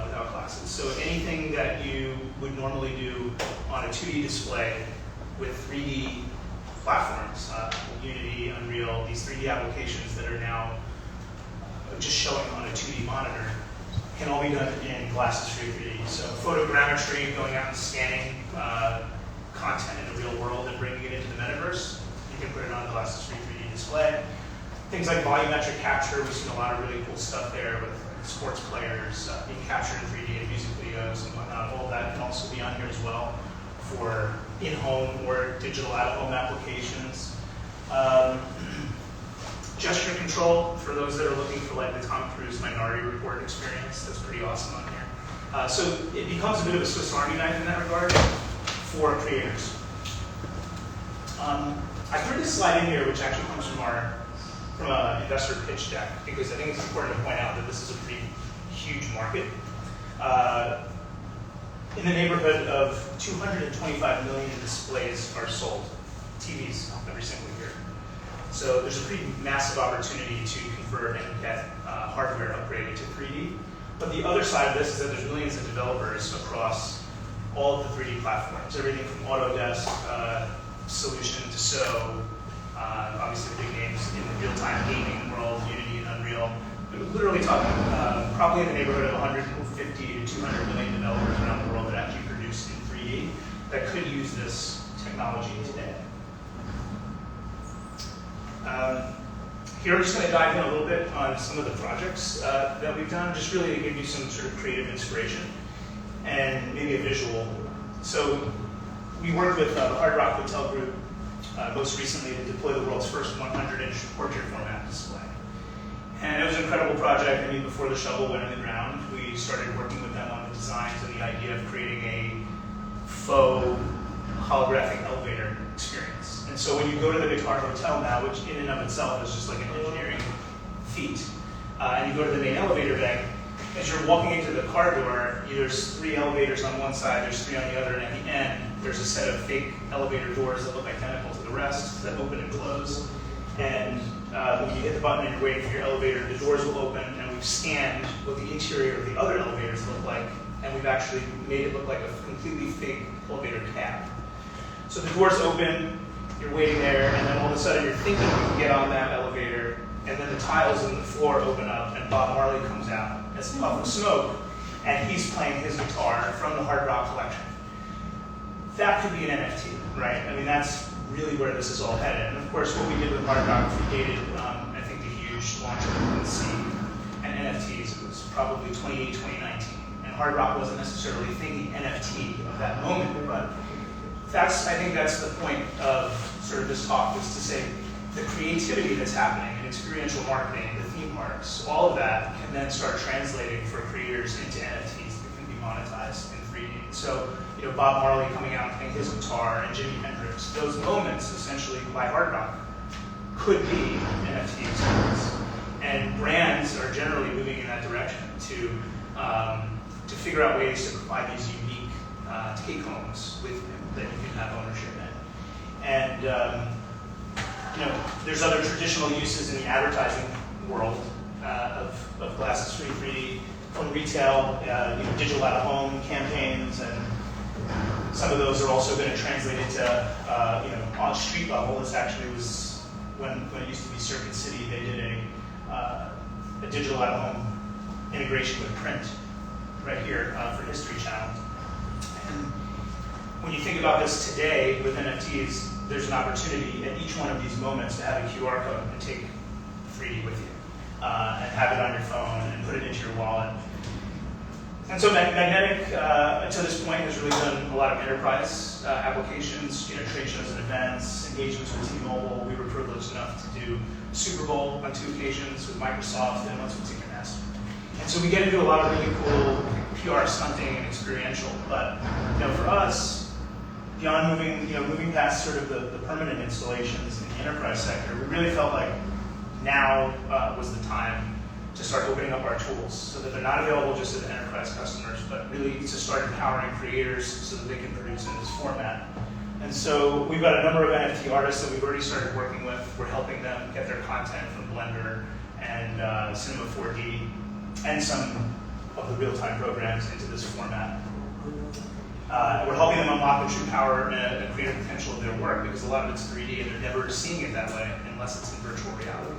D: without glasses. So anything that you would normally do on a 2D display with 3D platforms, Unity, Unreal, these 3D applications that are now just showing on a 2D monitor, can all be done in glasses-free 3D. So photogrammetry, going out and scanning content in the real world and bringing it into the metaverse, you can put it on a glasses-free 3D display. Things like volumetric capture, we've seen a lot of really cool stuff there with sports players being captured in 3D in music videos and whatnot. All of that can also be on here as well for in-home or digital out-of-home applications. Gesture control, for those that are looking for like the Tom Cruise Minority Report experience, that's pretty awesome on here. So it becomes a bit of a Swiss Army knife in that regard for creators. I threw this slide in here, which actually comes from an investor pitch deck, because I think it's important to point out that this is a pretty huge market. In the neighborhood of 225 million displays are sold, TVs, every single year. So there's a pretty massive opportunity to convert and get hardware upgraded to 3D. But the other side of this is that there's millions of developers across all of the 3D platforms, everything from Autodesk, Solution to So, obviously the big names in the real-time gaming world, Unity and Unreal. We're literally talking probably in the neighborhood of 150 to 200 million developers around the world that actually produce in 3D that could use this technology today. Here I'm just going to dive in a little bit on some of the projects that we've done, just really to give you some sort of creative inspiration and maybe a visual. So we worked with the Hard Rock Hotel Group most recently to deploy the world's first 100-inch portrait format display. And it was an incredible project. I mean, before the shovel went in the ground, we started working with them on the designs and the idea of creating a faux holographic elevator experience. And so when you go to the Guitar Hotel now, which in and of itself is just like an engineering feat, and you go to the main elevator bay, as you're walking into the car door, there's 3 elevators on one side, there's 3 on the other, and at the end, there's a set of fake elevator doors that look identical to the rest that open and close. And when you hit the button and you're waiting for your elevator, the doors will open, and we've scanned what the interior of the other elevators look like, and we've actually made it look like a completely fake elevator cab. So the doors open, you're waiting there, and then all of a sudden you're thinking you can get on that elevator, and then the tiles in the floor open up, and Bob Marley comes out as a puff of smoke, and he's playing his guitar from the Hard Rock collection. That could be an NFT, right? I mean, that's really where this is all headed. And of course, what we did with Hard Rock predated, I think, the huge launch of OpenSea and NFTs. It was probably 2018, 2019. And Hard Rock wasn't necessarily thinking NFT of that moment, but I think that's the point of sort of this talk, is to say the creativity that's happening in experiential marketing, the theme parks, all of that can then start translating for creators into NFTs that can be monetized in 3D. So, Bob Marley coming out and playing his guitar, and Jimi Hendrix, those moments essentially by Hard Rock could be NFT experiences. And brands are generally moving in that direction to figure out ways to provide these unique take-homes with that you can have ownership in. And there's other traditional uses in the advertising world of glasses free 3D, from retail, digital out-of-home campaigns, and some of those are also going to translate into, on street level. This actually was when it used to be Circuit City. They did a digital out-of-home integration with print right here for History Channel. And when you think about this today with NFTs, there's an opportunity at each one of these moments to have a QR code and take 3D with you, and have it on your phone and put it into your wallet. And so Magnetic, to this point, has really done a lot of enterprise applications, trade shows and events, engagements with T-Mobile. We were privileged enough to do Super Bowl on 2 occasions with Microsoft and once with Ticketmaster. And so we get into a lot of really cool PR stunting and experiential. But for us, beyond moving past sort of the permanent installations in the enterprise sector, we really felt like now was the time to start opening up our tools so that they're not available just to the enterprise customers, but really to start empowering creators so that they can produce in this format. And so we've got a number of NFT artists that we've already started working with. We're helping them get their content from Blender and Cinema 4D and some of the real-time programs into this format. We're helping them unlock the true power and creative potential of their work, because a lot of it's 3D and they're never seeing it that way unless it's in virtual reality.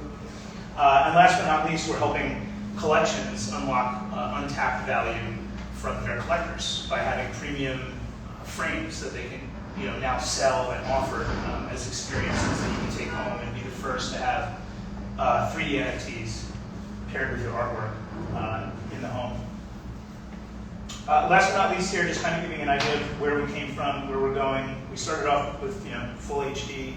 D: And last but not least, we're helping collections unlock untapped value from their collectors by having premium frames that they can now sell and offer as experiences that you can take home and be the first to have 3D NFTs paired with your artwork in the home. Last but not least here, just kind of giving an idea of where we came from, where we're going. We started off with full HD,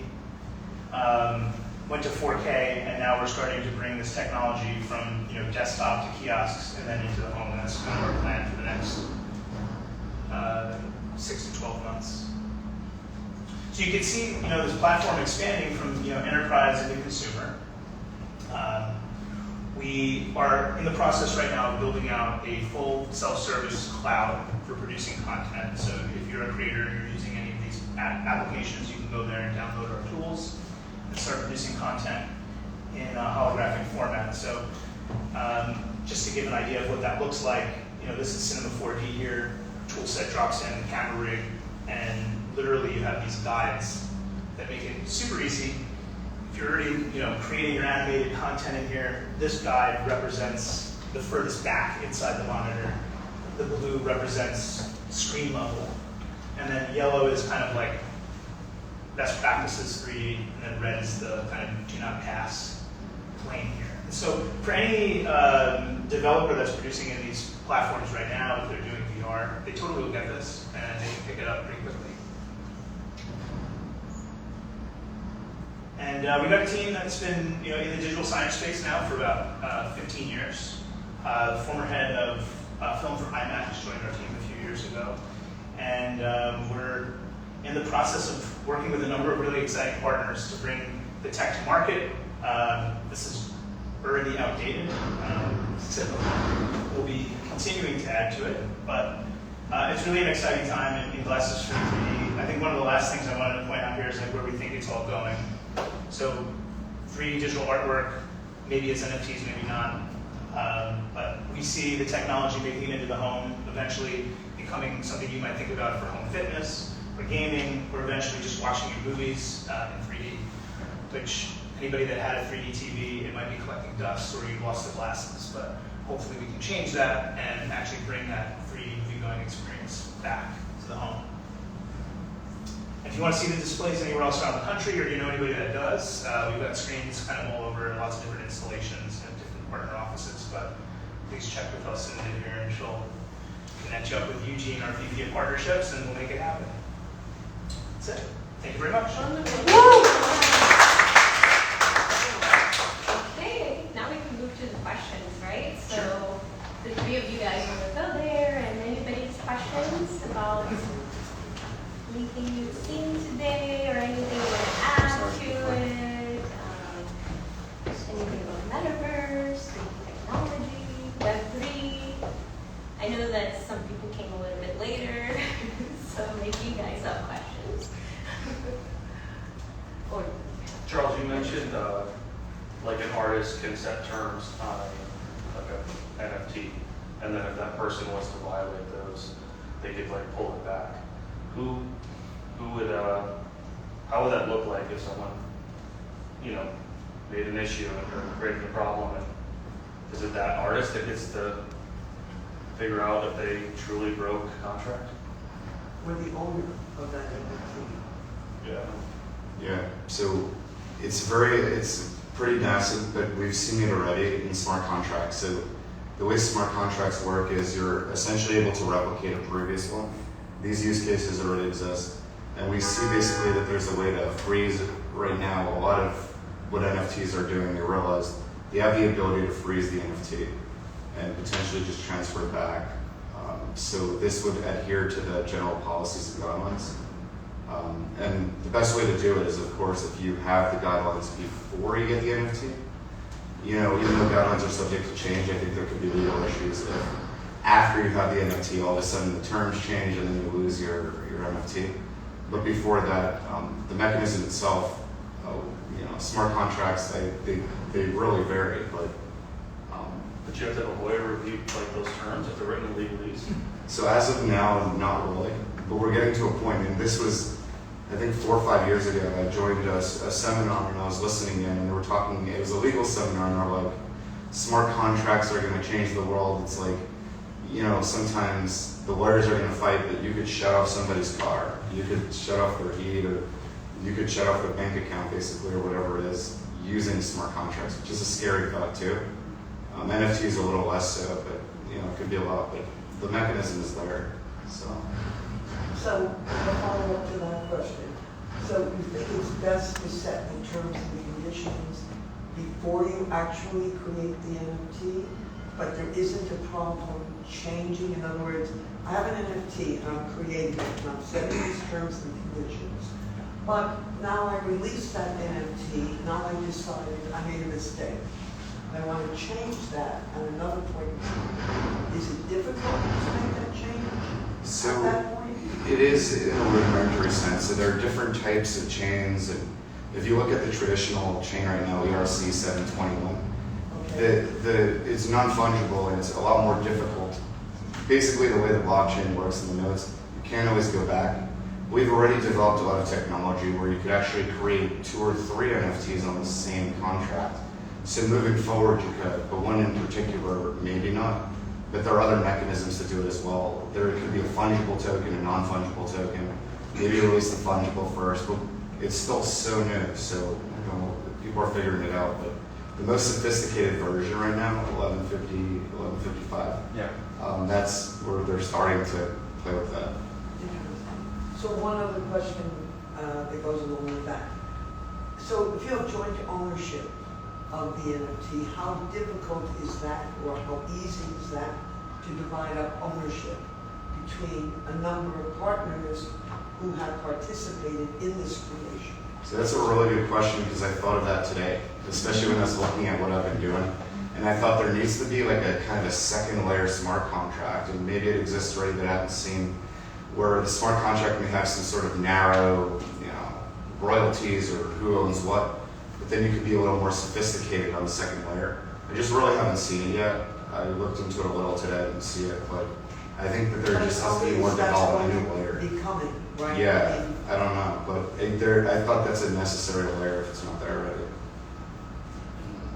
D: went to 4K, and now we're starting to bring this technology from desktop to kiosks and then into the home. And that's kind of our plan for the next 6 to 12 months. So you can see this platform expanding from enterprise into consumer. We are in the process right now of building out a full self-service cloud for producing content. So if you're a creator and you're using any of these applications, you can go there and download our tools and start producing content in a holographic format. So just to give an idea of what that looks like, this is Cinema 4D here. Tool set drops in, camera rig, and literally you have these guides that make it super easy. If you're already creating your animated content in here, this guide represents the furthest back inside the monitor. The blue represents screen level. And then yellow is kind of like best practices 3D, and then red is the kind of do not pass plane here. And so for any developer that's producing in these platforms right now, if they're doing VR, they totally will get this, and they can pick it up pretty quickly. And we've got a team that's been in the digital science space now for about 15 years. The former head of film for IMAX joined our team a few years ago. And we're in the process of working with a number of really exciting partners to bring the tech to market. This is already outdated. So we'll be continuing to add to it, but it's really an exciting time in glasses for 3D. I think one of the last things I wanted to point out here is like where we think it's all going. So 3D digital artwork, maybe it's NFTs, maybe not. But we see the technology making it into the home, eventually becoming something you might think about for home fitness, for gaming, or eventually just watching your movies in 3D, which anybody that had a 3D TV, it might be collecting dust or you lost the glasses, but hopefully we can change that and actually bring that 3D movie-going experience back to the home. If you want to see the displays anywhere else around the country or you know anybody that does, we've got screens kind of all over, lots of different installations and different partner offices, but please check with us in here and she'll connect you up with Eugene, our VP of Partnerships, and we'll make it happen. That's it. Thank you very much.
A: Okay, now we can move to the questions, right? So the three of you guys want to go there, and anybody's questions about anything you've seen today or anything you want to add to it? Anything about metaverse, 3D technology, Web3? I know that some people came a little bit later, so maybe you guys have questions. Or
F: Charles, you mentioned like an artist can set terms on like an NFT, and then if that person wants to violate those, they could like pull it back. Who would how would that look like if someone, you know, made an issue or created a problem? And is it that artist that gets to figure out if they truly broke contract?
G: We're the owner of that NFT.
F: Yeah.
B: Yeah, so it's pretty massive, but we've seen it already in smart contracts. So the way smart contracts work is you're essentially able to replicate a previous one. These use cases already exist. And we see basically that there's a way to freeze right now. A lot of what NFTs are doing, they realize they have the ability to freeze the NFT and potentially just transfer it back. So this would adhere to the general policies and guidelines. And the best way to do it is, of course, if you have the guidelines before you get the NFT. You know, even though guidelines are subject to change, I think there could be legal issues if after you have the NFT, all of a sudden the terms change and then you lose your NFT. But before that, the mechanism itself, you know, smart contracts, they really vary, but
F: But you have to have a lawyer review like those terms if they're written in legalese.
B: so as of now, not really. But we're getting to a point, and this was, I think 4 or 5 years ago, I joined a seminar and I was listening in, and they were talking, it was a legal seminar, and they're like, smart contracts are going to change the world. It's like, you know, sometimes the lawyers are going to fight that you could shut off somebody's car, you could shut off their heat, or you could shut off their bank account, basically, or whatever it is, using smart contracts, which is a scary thought, too. NFT is a little less so, but, you know, it could be a lot, but the mechanism is there, so.
G: So, a follow-up to that question. So you think it's best to set the terms and the conditions before you actually create the NFT, but there isn't a problem changing? In other words, I have an NFT and I'm creating it and I'm setting these terms and conditions, but now I release that NFT, now I decided I made a mistake. I want to change that at another point in time. Is it difficult to make that change at that point?
B: It is in a rudimentary sense. So there are different types of chains, and if you look at the traditional chain right now, ERC 721, it's non-fungible and it's a lot more difficult. Basically, the way the blockchain works in the nodes, you can't always go back. We've already developed a lot of technology where you could actually create 2 or 3 NFTs on the same contract. So moving forward, you could, but one in particular, maybe not. But there are other mechanisms to do it as well. There could be a fungible token, a non-fungible token. Maybe release the fungible first, but it's still so new. So you know, people are figuring it out. But the most sophisticated version right now, 1150, 1155.
F: Yeah.
B: That's where they're starting to play with that.
G: So one other question that goes along with that. So if you have joint ownership of the NFT, how difficult is that, or how easy is that to divide up ownership between a number of partners who have participated in this creation?
B: So that's a really good question because I thought of that today, especially when I was looking at what I've been doing. And I thought there needs to be like a kind of a second layer smart contract, and maybe it exists already that I haven't seen, where the smart contract may have some sort of narrow, royalties or who owns what, but then you could be a little more sophisticated on the second layer. I just really haven't seen it yet. I looked into it a little today, I didn't see it, but I think that there just has to be more development in a layer.
G: Becoming, right?
B: Yeah, I don't know, but I thought that's a necessary layer if it's not there already.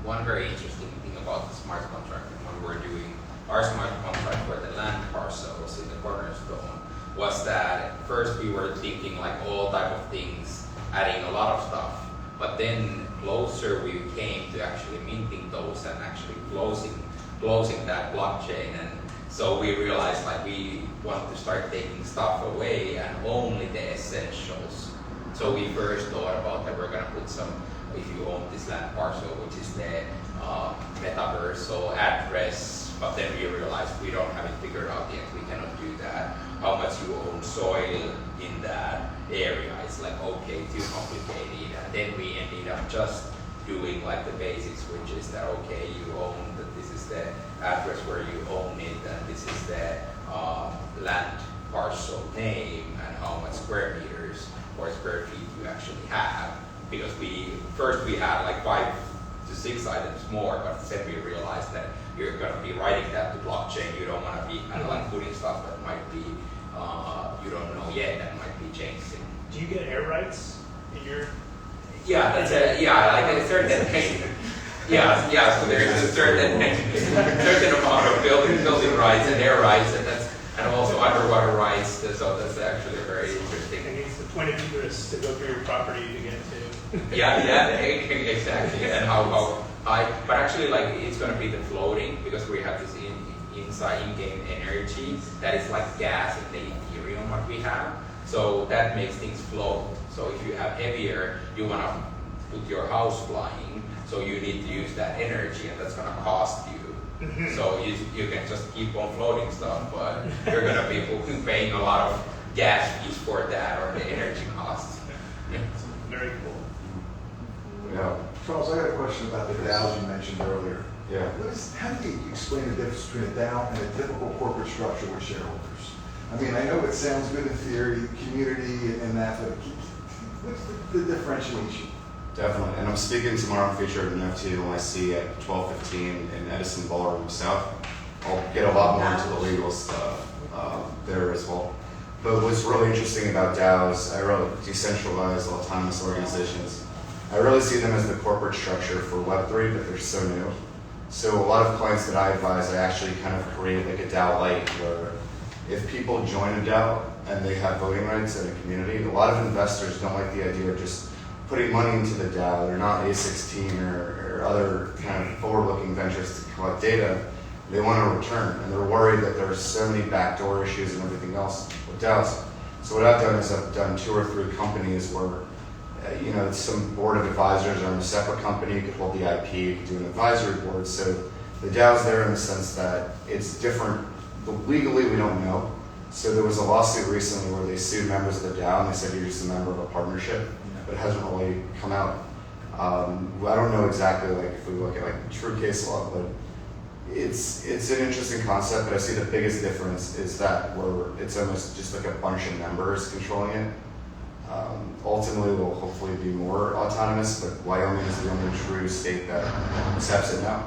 C: One very interesting thing about the smart contract when we're doing our smart contract for the land parcels in the cornerstone was that at first we were thinking like all type of things, adding a lot of stuff, but then closer we came to actually minting those and actually closing that blockchain, and so we realized like we want to start taking stuff away and only the essentials. So we first thought about that we're gonna put some, if you own this land parcel, which is the metaverse address, but then we realized we don't have it figured out yet, we cannot do that. How much you own soil in that area is like okay, too complicated, and then we ended up just doing like the basics, which is that okay, you own that this is the address where you own it, and this is the land parcel name and how much square meters or square feet you actually have. Because we had like 5 to 6 items more, but then we realized that you're going to be writing that to blockchain. You don't want to be kind of like putting stuff that might be you don't know yet that might be changing.
D: Do you get air rights in your?
C: Yeah, that's like a certain yeah. So there's a certain amount of building rights and air rights, and also underwater rights. So that's actually very interesting.
D: It needs the point of egress to go through your property to get to.
C: Yeah, exactly. And how high? But actually, like it's going to be the floating because we have this in-game energy that is like gas in the Ethereum what we have. So that makes things float. So if you have heavier, you want to put your house flying, so you need to use that energy, and that's going to cost you. So you can just keep on floating stuff, but you're going to be paying a lot of gas fees for that or the energy costs.
D: Very cool.
B: Yeah.
H: Charles, I got a question about the DAOs you mentioned earlier.
B: Yeah.
H: How do you explain the difference between a DAO and a typical corporate structure with shareholders? I mean, I know it sounds good in theory, community and that, but what's the differentiation?
B: Definitely, and I'm speaking tomorrow featured at NFT NYC at 12:15 in Edison Ballroom South. I'll get a lot more into the legal stuff there as well. But what's really interesting about DAOs, I really decentralized autonomous organizations. I really see them as the corporate structure for Web3, but they're so new. So a lot of clients that I advise, I actually kind of create like a DAO Lite where if people join a DAO and they have voting rights in a community, a lot of investors don't like the idea of just putting money into the DAO. They're not A16 or other kind of forward-looking ventures to collect data. They want a return, and they're worried that there's so many backdoor issues and everything else with DAOs. So what I've done is I've done 2 or 3 companies where some board of advisors are in a separate company. You could hold the IP, you could do an advisory board. So the DAO's there in the sense that it's different. Legally, we don't know. So there was a lawsuit recently where they sued members of the DAO and they said you're just a member of a partnership, but it hasn't really come out. I don't know exactly like if we look at like true case law, but it's an interesting concept. But I see the biggest difference is that it's almost just like a bunch of members controlling it. Ultimately, we'll hopefully be more autonomous, but Wyoming is the only true state that accepts it now.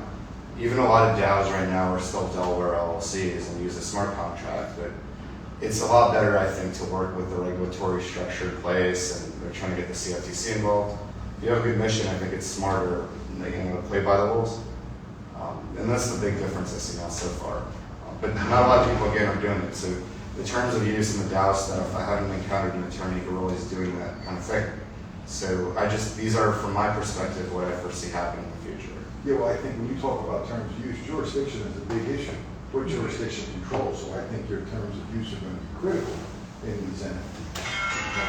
B: Even a lot of DAOs right now are still Delaware LLCs and use a smart contract, but it's a lot better, I think, to work with the regulatory structure in place, and they're trying to get the CFTC involved. If you have a good mission, I think it's smarter, to play by the rules. And that's the big difference I see now so far. But not a lot of people, again, are doing it. So in terms of using the DAO stuff, I haven't encountered an attorney who really is doing that kind of thing. So these are, from my perspective, what I foresee happening in the future.
H: Yeah, well, I think when you talk about terms of use, jurisdiction is a big issue. What jurisdiction controls, so I think your terms of use are going to be critical in these entities.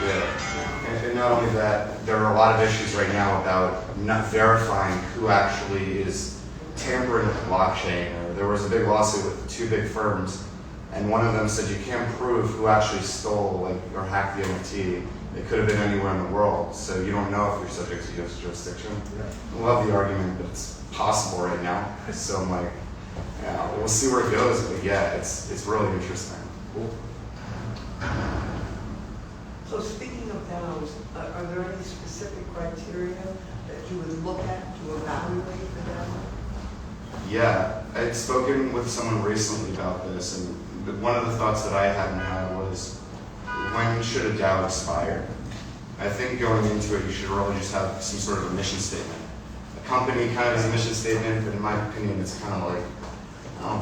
B: Yeah, and not only that, there are a lot of issues right now about not verifying who actually is tampering with the blockchain. Or there was a big lawsuit with 2 big firms, and one of them said you can't prove who actually stole or hacked the NFT. It could have been anywhere in the world, so you don't know if you're subject to U.S. jurisdiction. I love the argument that it's possible right now. So I'm like, yeah, we'll see where it goes, but yeah, it's really interesting.
H: Cool.
G: So speaking of DAOs, are there any specific criteria that you would look at to evaluate the DAO?
B: Yeah, I'd spoken with someone recently about this, and one of the thoughts that I hadn't had was, when should a DAO expire? I think going into it, you should really just have some sort of a mission statement. A company kind of has a mission statement, but in my opinion, it's kind of like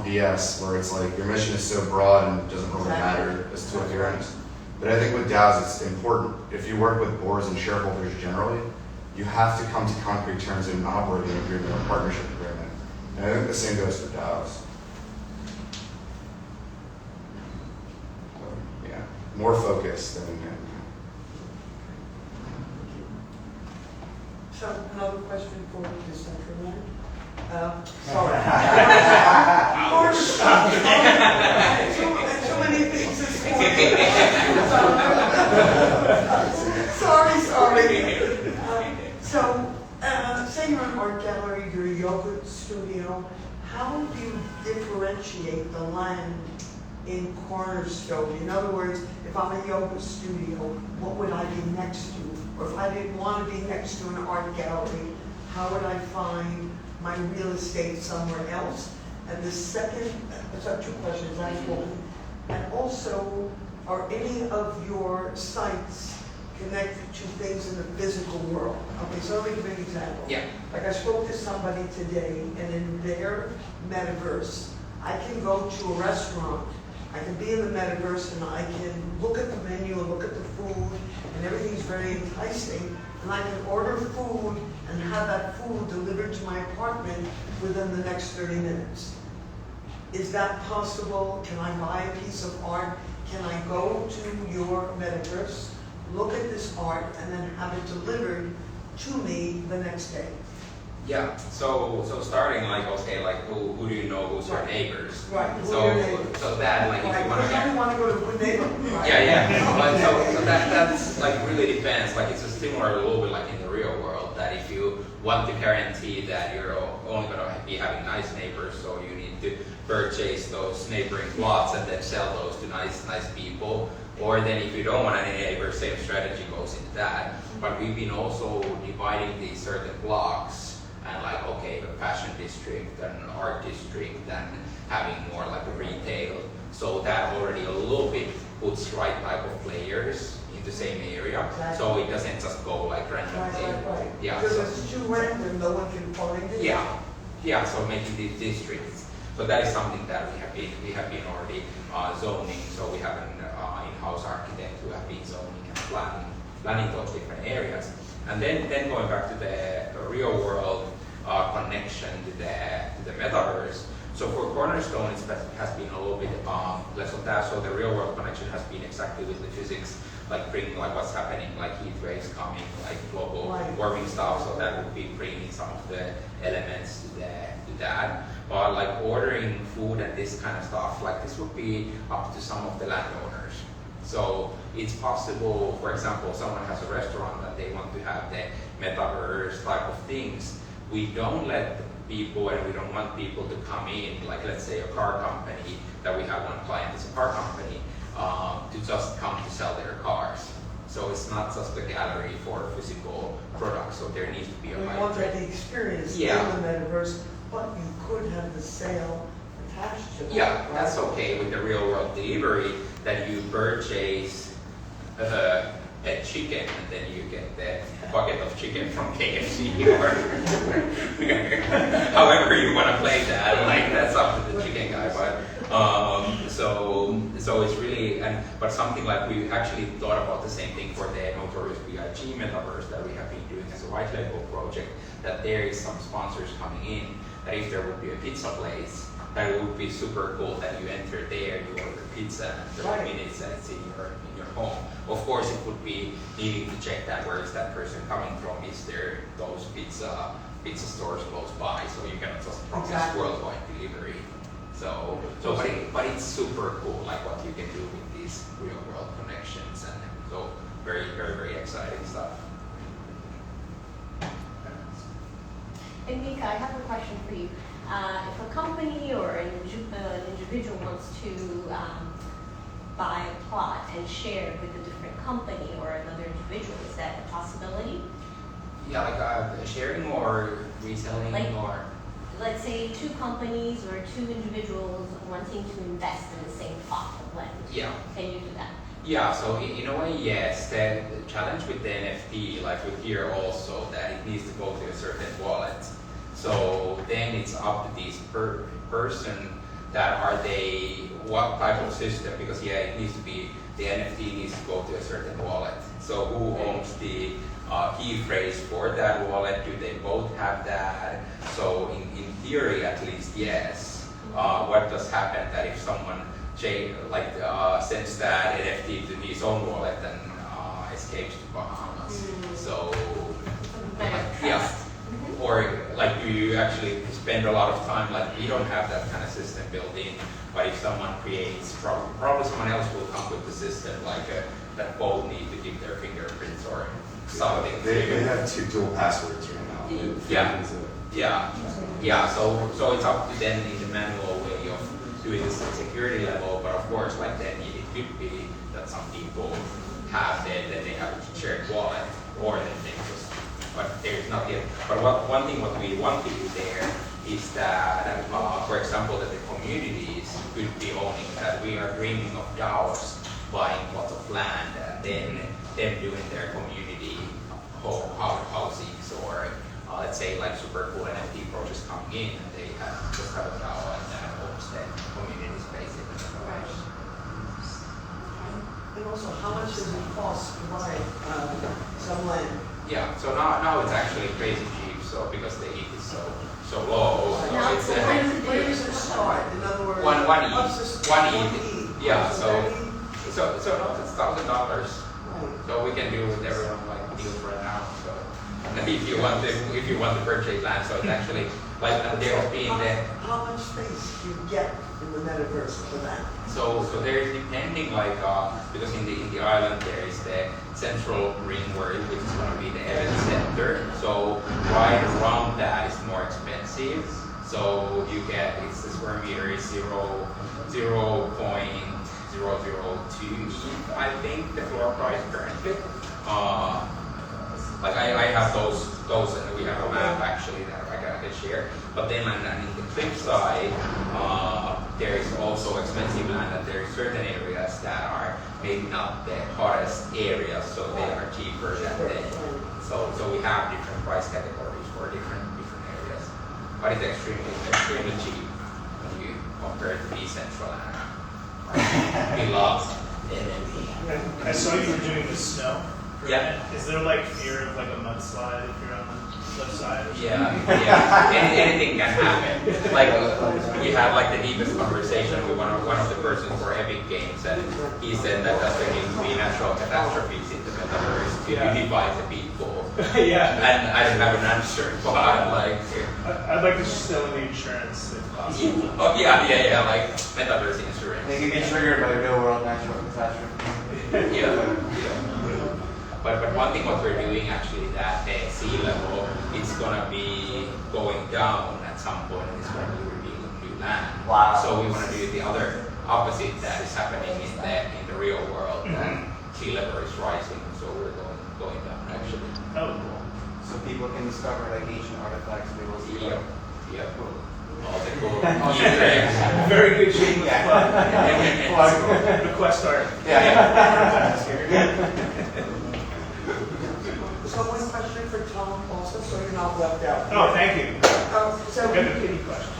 B: BS, where it's like your mission is so broad and it doesn't really matter as to what you're in. But I think with DAOs, it's important. If you work with boards and shareholders generally, you have to come to concrete terms in an operating agreement or partnership agreement. And I think the same goes for DAOs. Yeah, more focused than.
G: So another question for the central line. Sorry. So many things this morning. Sorry. Say you're an art gallery, you're a yoga studio. How do you differentiate the land in Cornerstone? In other words, if I'm a yoga studio, what would I be next to? Or if I didn't want to be next to an art gallery, how would I find my real estate somewhere else? And the second, so 2 questions, that's one. And also, are any of your sites connected to things in the physical world? Okay, so let me give you an example.
C: Yeah.
G: Like I spoke to somebody today, and in their metaverse, I can go to a restaurant, I can be in the metaverse, and I can look at the menu and look at the food, and everything's very enticing, and I can order food and have that food delivered to my apartment within the next 30 minutes. Is that possible? Can I buy a piece of art? Can I go to your metaverse, look at this art, and then have it delivered to me the next day?
C: Yeah, so starting like, okay, like who do you know who's your neighbors?
G: Right, who
C: So,
G: are your neighbors?
C: so that like if you want to
G: Because I want to go to a good neighborhood, right?
C: Yeah. But so that's like really depends. Like it's a similar a little bit like in the real world, that if you want to guarantee that you're only going to be having nice neighbors, so you need to purchase those neighboring plots and then sell those to nice people. Or then if you don't want any neighbors, same strategy goes into that. But we've been also dividing these certain blocks and like, okay, a fashion district and an art district and having more like a retail. So that already a little bit puts right type of players in the same area.
G: Exactly.
C: So it doesn't just go like randomly.
G: Right.
C: Yeah.
G: Because
C: So,
G: it's too random, no one can find it.
C: yeah, so making these districts. So that is something that we have been already zoning. So we have an in-house architect who have been zoning and planning those different areas. And then going back to the real world connection to the metaverse. So for Cornerstone, it has been a little bit less of that. So the real world connection has been exactly with the physics, like bringing like what's happening, like heat waves coming, like global warming stuff. So that would be bringing some of the elements to that. But like ordering food and this kind of stuff, like this would be up to some of the landowners. So it's possible, for example, someone has a restaurant and they want to have the metaverse type of things. We don't let people, and we don't want people to come in, like let's say a car company, that we have one client is a car company, to just come to sell their cars. So it's not just a gallery for physical products, so there needs to be a
G: We want
C: hybrid.
G: the experience
C: Yeah.
G: in the metaverse, but you could have the sale attached to it.
C: Yeah,
G: right?
C: that's okay with the real world delivery, that you purchase a chicken and then you get the bucket of chicken from KFC or however you want to play that, like that's up to the chicken guy. But so it's really, but something like we actually thought about the same thing for the Notorious B.I.G. metaverse that we have been doing as a white label project, that there is some sponsors coming in, that if there would be a pizza place, that it would be super cool that you enter there, you order pizza, and 30 minutes and it's in your home. Of course, it would be needing to check that where is that person coming from, is there those pizza stores close by, so you cannot just promise worldwide delivery. But it's super cool, like what you can do with these real world connections, and so very, very, very exciting stuff.
A: And Mika, I have a question for you. If a company or an individual wants to buy a plot and share with a different company or another individual, is that a possibility?
C: Yeah, like sharing or reselling
A: Like-
C: or.
A: Let's say two companies or two individuals wanting to invest in the same plot of land.
C: Yeah.
A: Can you do that?
C: Yeah, so in a way, yes. The challenge with the NFT, like with here also, that it needs to go to a certain wallet. So then it's up to this person that are they, what type of system, because yeah, it needs to be, the NFT needs to go to a certain wallet. So who owns the key phrase for that wallet? Do they both have that? So in theory, at least, yes. What does happen that if someone sends that NFT to his own wallet and escapes to Bahamas? So, yeah. Or like, do you actually spend a lot of time, like we don't have that kind of system built in, but if someone creates, probably someone else will come with the system, like that both need to give their fingerprints or something.
B: They have two dual passwords right now.
C: Yeah. So it's up to them in the manual way of doing this at security level, but of course, like then it could be that some people have that they have a shared wallet, or then they just, but there's not yet. But one thing what we want to do there is that, for example, that the communities could be owning that. We are dreaming of DAOs buying lots of land and then them doing their community housings, or let's say like super cool NFT projects coming in and they just have a DAO and that owns the community space.
G: And also, how much does it cost to buy some land?
C: Yeah, so now it's actually crazy cheap, so because the ETH is so low. So
A: Now
C: it's
G: Where does it start? In other words,
C: One
G: what's
C: ETH.
G: the-
C: One
G: one
C: ETH. Yeah, so no, it's $1,000.
G: Right.
C: So we can do with everyone like deals right now. So and if you want to purchase land, so it's actually like there's being the
G: How much space do you get in the metaverse for that?
C: so there's depending like because in the island there is the central ring which is going to be the event center. So right around that is more expensive. So you get it's the square meter is 0.002 I think the floor price currently. Like I have those and we have a map actually that I can share. But then on the flip side, there is also expensive land and there are certain areas that are maybe not the hottest areas, so they are cheaper than the. So we have different price categories for different areas. But it's extremely cheap when you compare it to decentral land. We love
D: I saw you were doing the snow.
C: Yeah.
D: Is there like fear of like a mudslide if you're on the left side or something?
C: Yeah. Anything can happen. Like we had like the deepest conversation with one of the persons for Epic Games, and he said that that's going to be natural catastrophes in the metaverse to unify the people.
D: Yeah.
C: And I didn't have an answer, but I'm like,
D: I'd like to sell in the insurance if possible.
C: oh yeah, like metaverse insurance.
I: They can be triggered by real world natural catastrophe.
C: Yeah. But one thing what we're doing actually that the sea level it's gonna be going down at some point and it's gonna be revealing new land.
I: Wow.
C: So we want to do the other opposite that is happening in the real world. That sea level is rising, so we're going down actually.
D: Oh, cool.
I: So people can discover like ancient artifacts they will see.
C: Yep. All the cool Easter eggs.
D: Very good shape of
I: Yeah.
D: the quest art.
I: Yeah.
G: So one question for Tom also, so you're not left out.
D: Oh, thank you.
G: So
D: Good any question.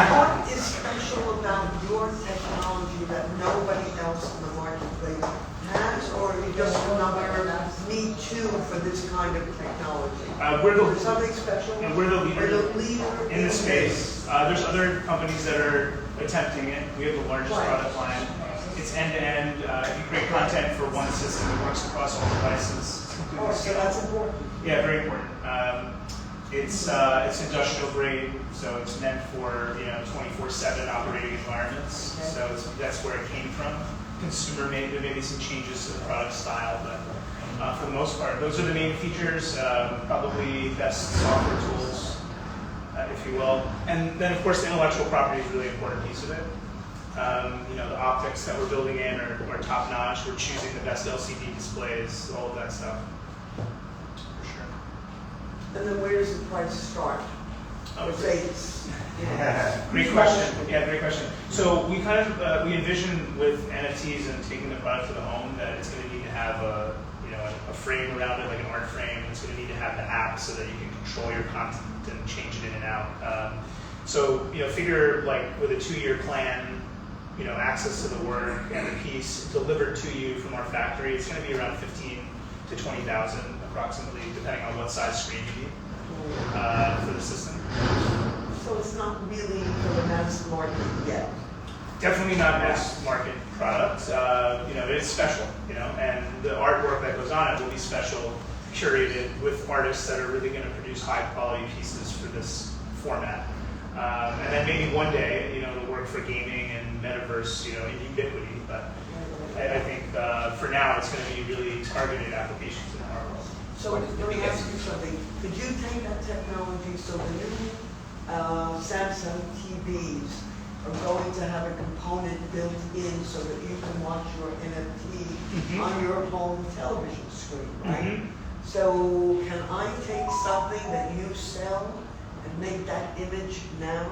G: what is special about your technology that nobody else in the marketplace has, or are you just another me too for this kind of technology?
D: We're
G: Is
D: the
G: something special?
D: we're the leader
G: We're the leader
D: in the space. There's other companies that are attempting it. We have the largest
G: Right.
D: product line. It's end-to-end. You create content for one system that works across all devices.
G: Oh, so that's important.
D: Yeah, very important. It's industrial grade, so it's meant for 24/7 operating environments. So that's where it came from. consumer made. There may be some changes to the product style, but for the most part, those are the main features. Probably best software tools, if you will. And then, of course, the intellectual property is a really important piece of it. The optics that we're building in are top notch. We're choosing the best LCD displays, all of that stuff. For sure.
G: And then where does the price start?
D: Oh,
G: Say it's,
D: great question. Yeah, great question. So we kind of we envision with NFTs and taking the product to the home that it's going to need to have a frame around it, like an art frame. It's going to need to have the app so that you can control your content and change it in and out. Figure like with a 2-year plan, access to the work and the piece delivered to you from our factory. It's going to be around 15 to 20,000 approximately, depending on what size screen you need for the system.
G: so it's not really for the mass market yet.
D: Definitely not mass market product. It's special, and the artwork that goes on it will be special, curated with artists that are really going to produce high quality pieces for this format. And then maybe one day, it'll work for gaming and metaverse, in ubiquity. But I think for now, it's going to be really targeted applications in our world.
G: So let me ask you something. Could you take that technology so the new Samsung TVs are going to have a component built in so that you can watch your NFT on your home television screen, right? So can I take something that you sell and make that image now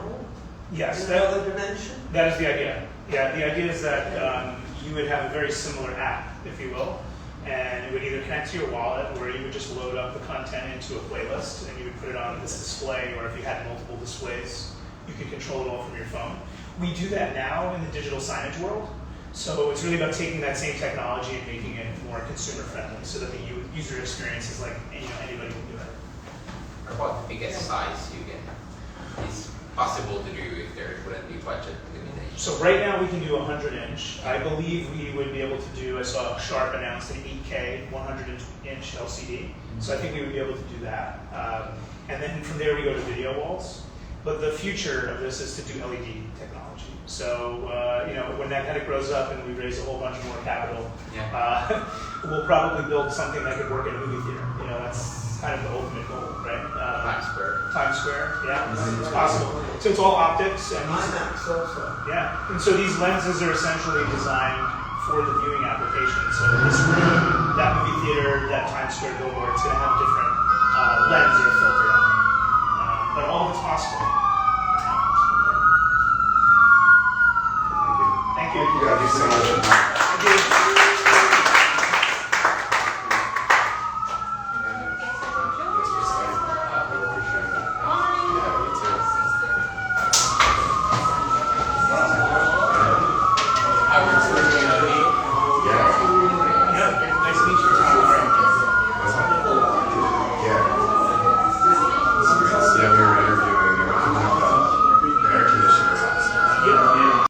D: Yes,
G: in another dimension?
D: that is the idea. Yeah, the idea is that you would have a very similar app, if you will, and it would either connect to your wallet where you would just load up the content into a playlist and you would put it on this display, or if you had multiple displays, you could control it all from your phone. We do that now in the digital signage world. So it's really about taking that same technology and making it more consumer friendly so that the user experience is like anybody can do it.
C: About the biggest size you can is possible to do if there wouldn't be budget limitation?
D: So right now we can do 100-inch. I believe we would be able to do, I saw Sharp announced an 8K 100-inch LCD. So I think we would be able to do that. And then from there we go to video walls. But the future of this is to do LED technology. So, when that kind of grows up and we raise a whole bunch more capital, we'll probably build something that could work in a movie theater. That's kind of the ultimate goal, right? Times Square, yeah, it's possible. So it's all optics and
G: IMAX also.
D: yeah, and so these lenses are essentially designed for the viewing application. So this room, that movie theater, that Times Square billboard, it's going to have different lens or filter on it. But all of it's possible.
B: Thank you.
D: Thank you.
B: Thank you so much.